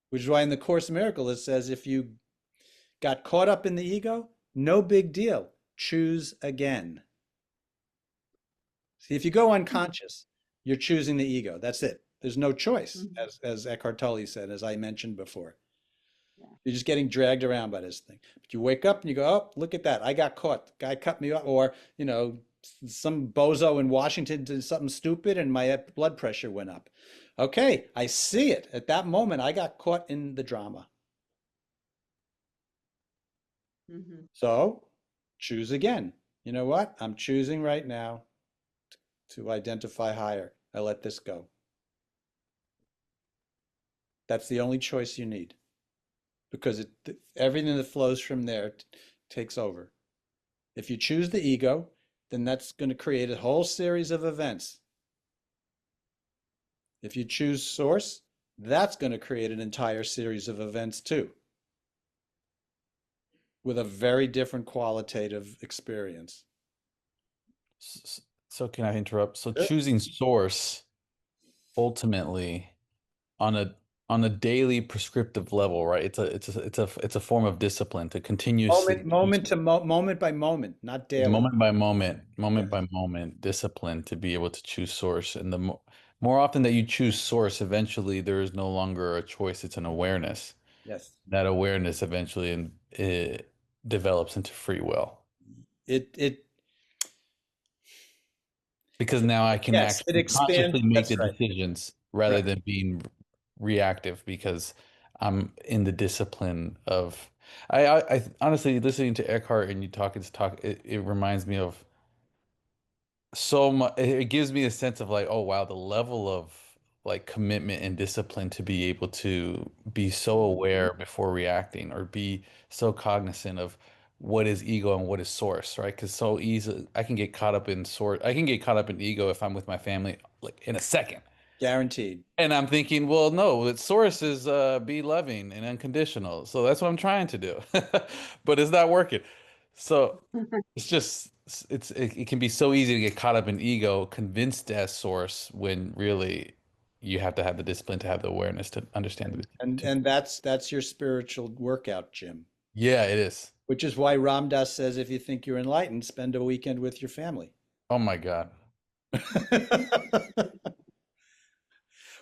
Which is why in the Course in Miracles it says if you got caught up in the ego, no big deal. Choose again. See, if you go unconscious, you're choosing the ego. That's it. There's no choice, Mhm. as Eckhart Tolle said, as I mentioned before. Yeah. You're just getting dragged around by this thing. But you wake up and you go, oh, look at that. I got caught. The guy cut me off. Or, some bozo in Washington did something stupid and my blood pressure went up. Okay, I see it. At that moment, I got caught in the drama. Mhm. So choose again. You know what? I'm choosing right now to identify higher. I let this go. That's the only choice you need because everything that flows from there takes over. If you choose the ego, then that's going to create a whole series of events. If you choose source, that's going to create an entire series of events too, with a very different qualitative experience. So can I interrupt? So Sure. choosing source ultimately on a daily prescriptive level, right? It's a form of discipline to continuously Moment by moment, not daily. moment Yes. by moment discipline to be able to choose source. And the more often that you choose source, eventually there is no longer a choice, it's an awareness. Yes. That awareness eventually it develops into free will. It Because now I can yes, it actually expands. consciously make That's the right. decisions rather Right. than being reactive because I'm in the discipline of I honestly listening to Eckhart and you talk it reminds me of so much. It gives me a sense of like, oh wow, the level of like commitment and discipline to be able to be so aware before reacting or be so cognizant of what is ego and what is source, right? Because so easy I can get caught up in source. I can get caught up in ego if I'm with my family like in a second. Guaranteed. And I'm thinking, well, no, its source is be loving and unconditional. So that's what I'm trying to do. But it's not working. So it's just it can be so easy to get caught up in ego, convinced as source when really you have to have the discipline to have the awareness to understand the two. And that's your spiritual workout, Jim. Yeah, it is. Which is why Ram Dass says if you think you're enlightened, spend a weekend with your family. Oh my God.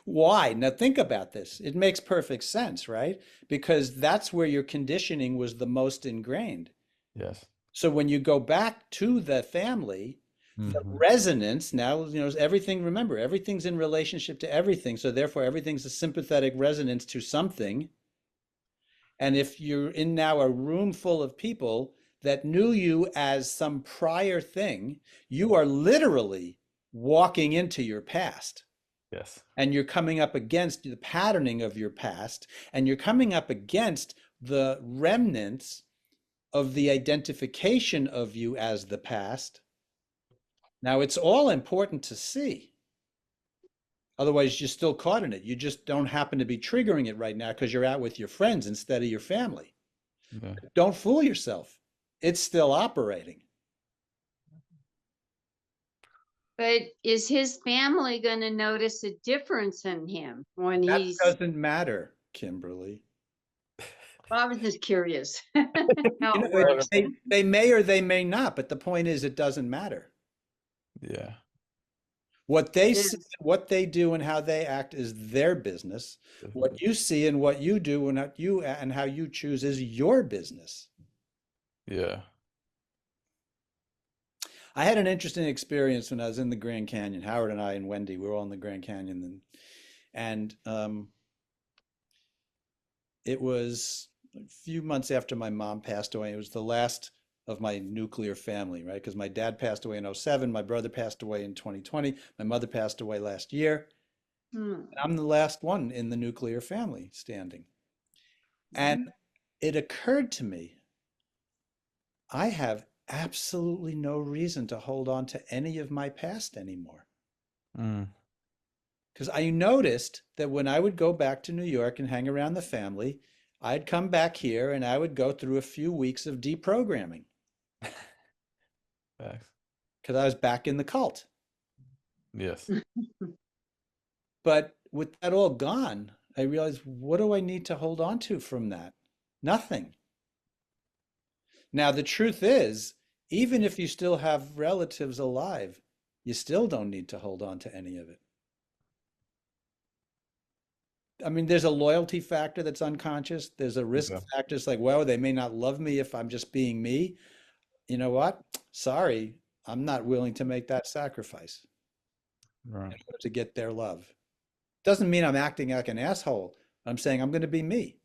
Why? Now think about this. It makes perfect sense, right? Because that's where your conditioning was the most ingrained. Yes. So when you go back to the family, the Hmm. resonance now, everything, remember, everything's in relationship to everything. So therefore, everything's a sympathetic resonance to something. And if you're in now a room full of people that knew you as some prior thing, you are literally walking into your past. Yes. And you're coming up against the patterning of your past, and you're coming up against the remnants of the identification of you as the past. Now, it's all important to see. Otherwise, you're still caught in it. You just don't happen to be triggering it right now because you're out with your friends instead of your family. Yeah. Don't fool yourself. It's still operating. But is his family going to notice a difference in him when That he's? doesn't matter, Kimberly. Well, I was just curious You how know, it works. they may or they may not, but the point is, it doesn't matter. Yeah. What they Yeah. see, what they do, and how they act is their business. What you see and what you do and how you choose is your business. Yeah. I had an interesting experience when I was in the Grand Canyon. Howard and I and Wendy, we were all in the Grand Canyon then, and it was a few months after my mom passed away. It was the last of my nuclear family, right? Because my dad passed away in '07, my brother passed away in 2020, my mother passed away last year. Hmm. I'm the last one in the nuclear family standing. And Mhm. it occurred to me, I have absolutely no reason to hold on to any of my past anymore. Mm. Because I noticed that when I would go back to New York and hang around the family, I'd come back here and I would go through a few weeks of deprogramming Facts. because I was back in the cult. Yes. But with that all gone, I realized, what do I need to hold on to from that? Nothing. Now, the truth is, even if you still have relatives alive, you still don't need to hold on to any of it. I mean, there's a loyalty factor that's unconscious. There's a risk Yeah. factor. It's like, well, they may not love me if I'm just being me. You know what? Sorry, I'm not willing to make that sacrifice Right. in order to get their love. Doesn't mean I'm acting like an asshole. I'm saying I'm going to be me.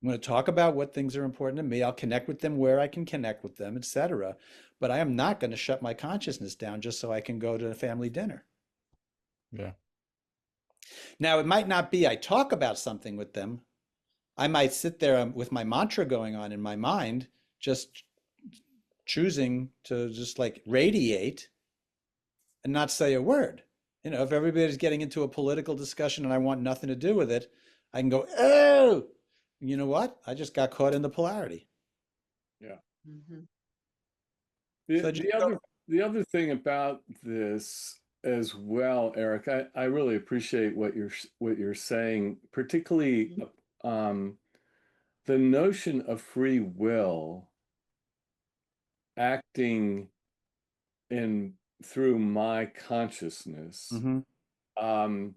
I'm going to talk about what things are important to me. I'll connect with them where I can connect with them, etc. But I am not going to shut my consciousness down just so I can go to a family dinner. Yeah. Now, it might not be I talk about something with them. I might sit there with my mantra going on in my mind, just choosing to just like radiate and not say a word. You know, if everybody's getting into a political discussion and I want nothing to do with it, I can go, oh, you know what? I just got caught in the polarity. Mhm. So The other thing about this as well, Eric, I really appreciate what you're saying, particularly the notion of free will acting in through my consciousness. hmm Um,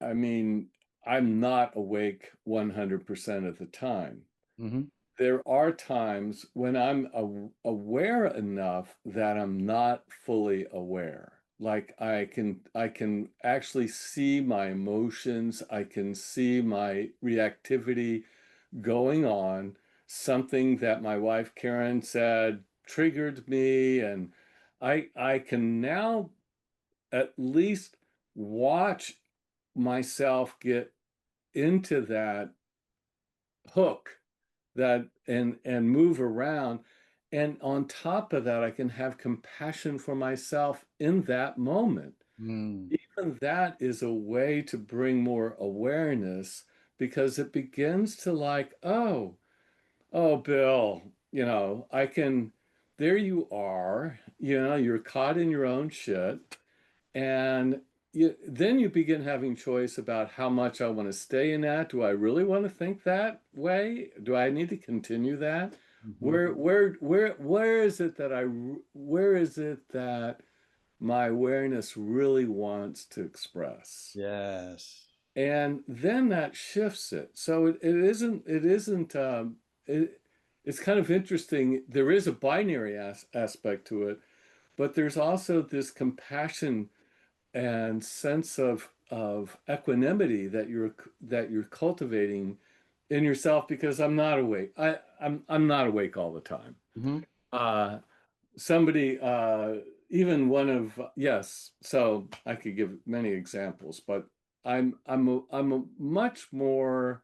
I mean, I'm not awake 100% of the time. hmm There are times when I'm aware enough that I'm not fully aware. Like I can actually see my emotions, I can see my reactivity going on. Something that my wife Karen said triggered me, and I can now at least watch myself get into that hook that and move around, and on top of that I can have compassion for myself in that moment. Mm. Even that is a way to bring more awareness, because it begins to like, oh Bill, I can, there you are, you're caught in your own shit. And then you begin having choice about how much I want to stay in that. Do I really want to think that way? Do I need to continue that? hmm Where is it that where is it that my awareness really wants to express? Yes. And then that shifts it. So it's kind of interesting. There is a binary aspect to it, but there's also this compassion and sense of equanimity that you're cultivating in yourself, because I'm not awake. I'm not awake all the time. hmm Uh, somebody even one of yes. So I could give many examples, but I'm a much more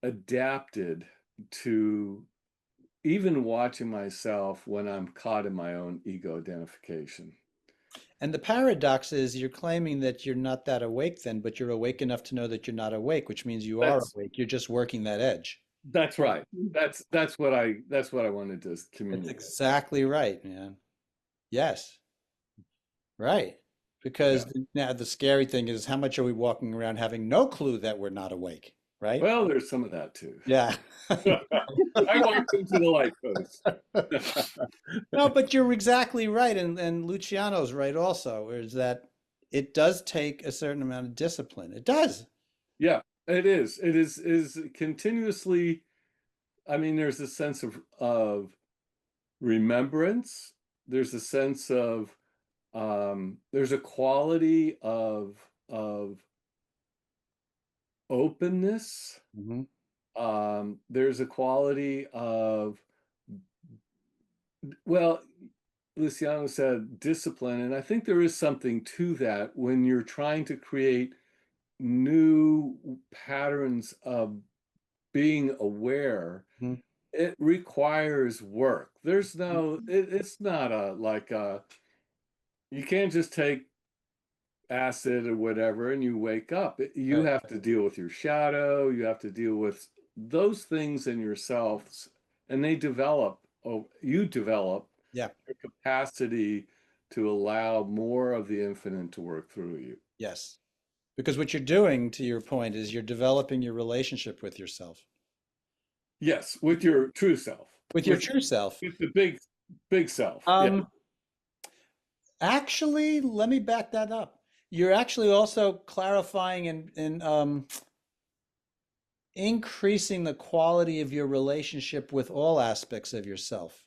adapted to even watching myself when I'm caught in my own ego identification. And the paradox is you're claiming that you're not that awake then, but you're awake enough to know that you're not awake, which means you are That's awake. You're just working that edge. That's right. That's what I wanted to That's communicate. exactly right, man. Yes, right. Yeah. Because now the scary thing is how much are we walking around having no clue that we're not awake, right? Well, there's some of that too. Yeah. I walked into the light post. No, but you're exactly right, and Luciano's right also, is that it does take a certain amount of discipline. It does. Yeah, it is. It is continuously. I mean, there's a sense of remembrance. There's a sense of there's a quality of openness. hmm There's a quality of, well, Luciano said discipline, and I think there is something to that when you're trying to create new patterns of being aware. hmm It requires work. There's no, it's not a like a, you can't just take acid or whatever, and you wake up. You Right. have to deal with your shadow. You have to deal with those things in yourselves, and they develop. Oh, you develop Yeah. your capacity to allow more of the infinite to work through you. Yes. Because what you're doing, to your point, is you're developing your relationship with yourself, Yes, with your true self, with your true self. with the big self. Yeah, Um, Actually, let me back that up. You're actually also clarifying and increasing the quality of your relationship with all aspects of yourself.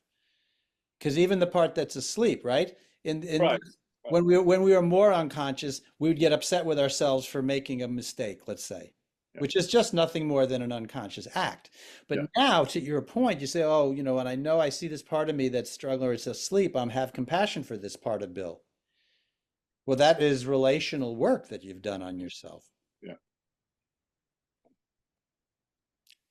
Because even the part that's asleep, right? In right, right. when we were more unconscious, we would get upset with ourselves for making a mistake, let's say, Yeah, which is just nothing more than an unconscious act. But yeah, now, to your point, you say, "Oh, and I know I see this part of me that's struggling or it's asleep. I'm have compassion for this part of Bill." Well, that is relational work that you've done on yourself. yeah.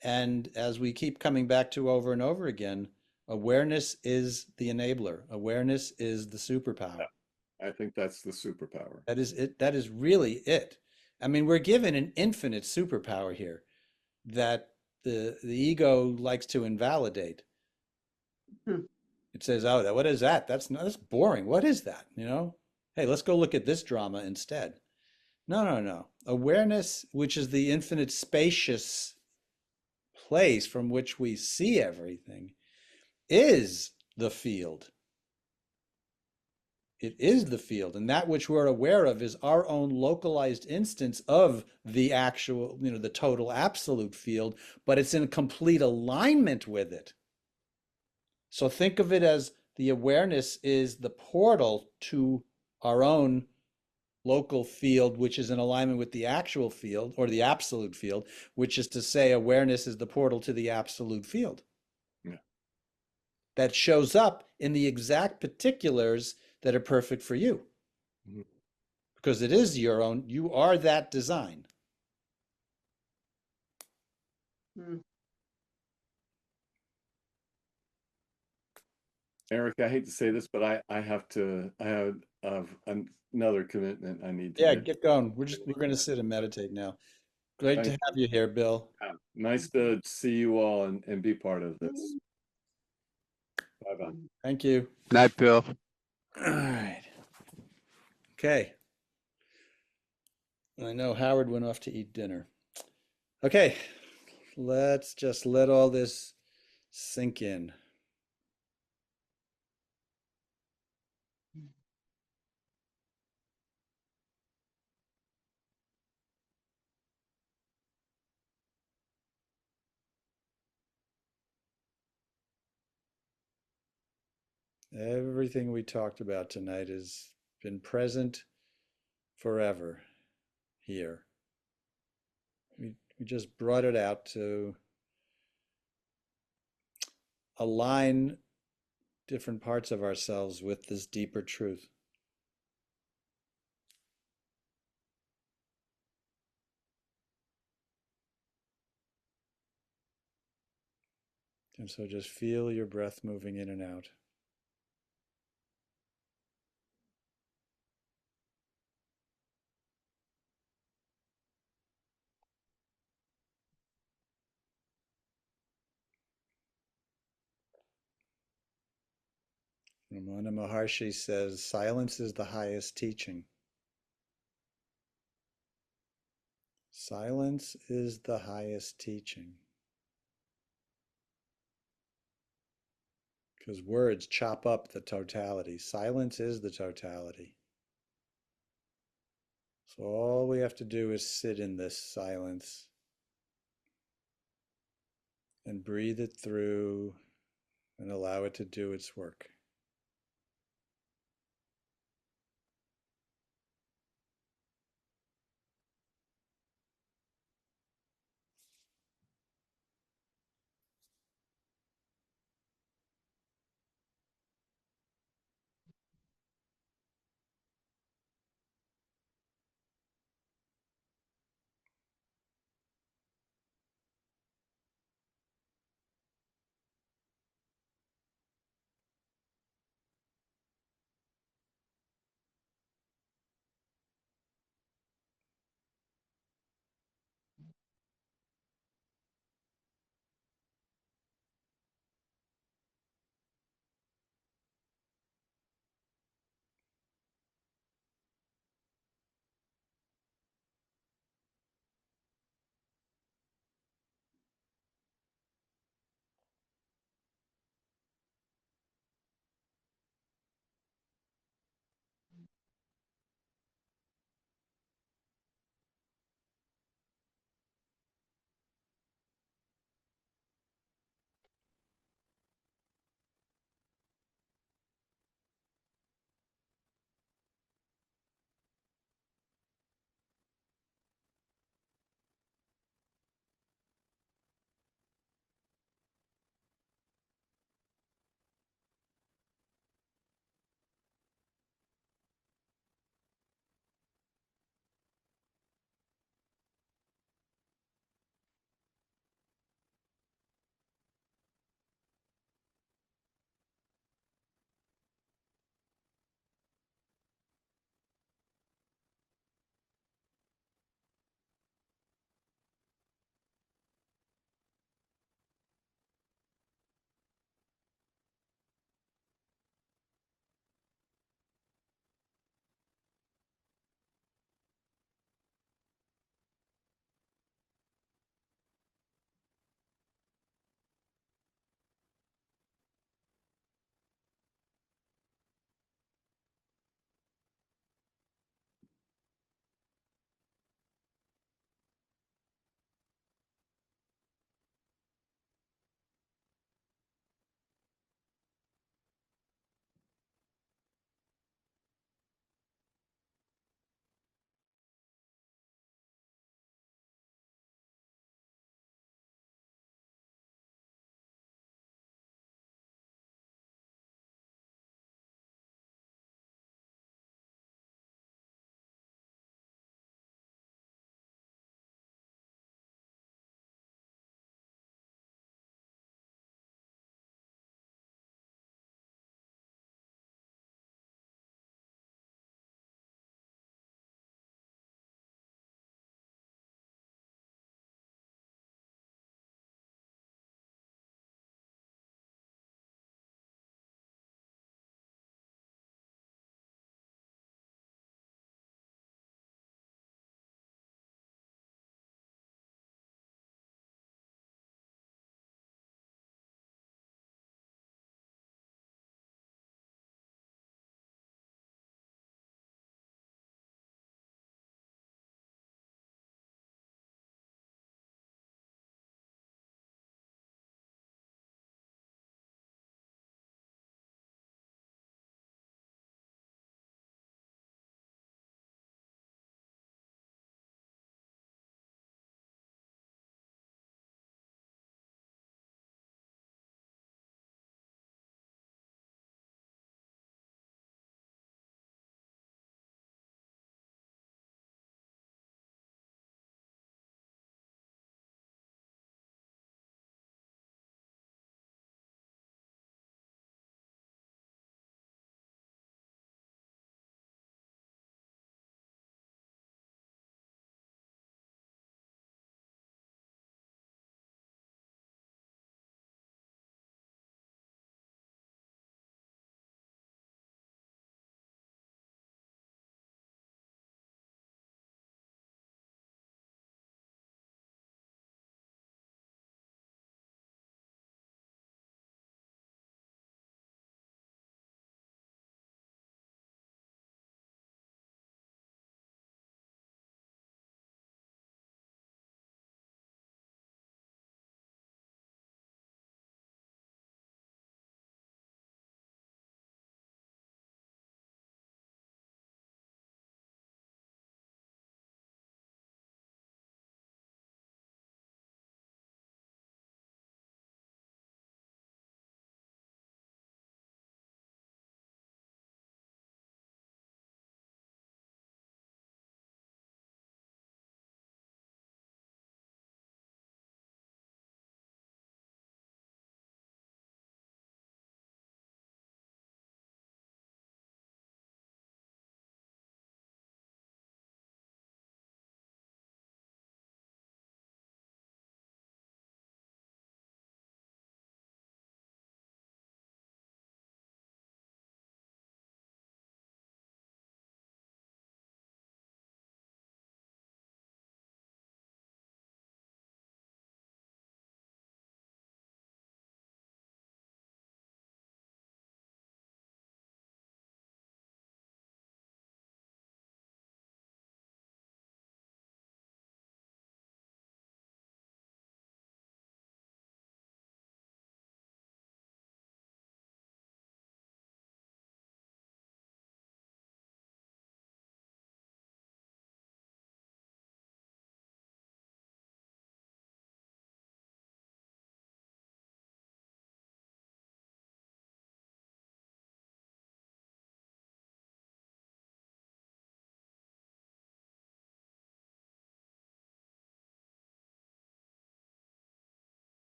And as we keep coming back to over and over again, awareness is the enabler. Awareness is the superpower. I think that's the superpower. That is it. That is really it. I mean, we're given an infinite superpower here that the ego likes to invalidate. Hmm. It says, "Oh, what is that? That's boring. What is that?" Hey, let's go look at this drama instead. No, no, no. Awareness, which is the infinite spacious place from which we see everything, is the field. It is the field. And that which we're aware of is our own localized instance of the actual, the total absolute field, but it's in complete alignment with it. So think of it as the awareness is the portal to our own local field, which is in alignment with the actual field or the absolute field, which is to say, awareness is the portal to the absolute field Yeah. that shows up in the exact particulars that are perfect for you. Mhm. Because it is your own, you are that design. Hmm. Eric, I hate to say this, but I have another commitment I need to Yeah, get. get going. We're going to sit and meditate now. Great to Thank have you here, Bill. you. Nice to see you all and be part of this. Bye bye. Thank you. Night, Bill. All right. Okay. I know Howard went off to eat dinner. Okay. Let's just let all this sink in. Everything we talked about tonight has been present forever here. We just brought it out to align different parts of ourselves with this deeper truth. And so just feel your breath moving in and out. Ramana Maharshi says, silence is the highest teaching. Silence is the highest teaching. Because words chop up the totality. Silence is the totality. So all we have to do is sit in this silence and breathe it through and allow it to do its work.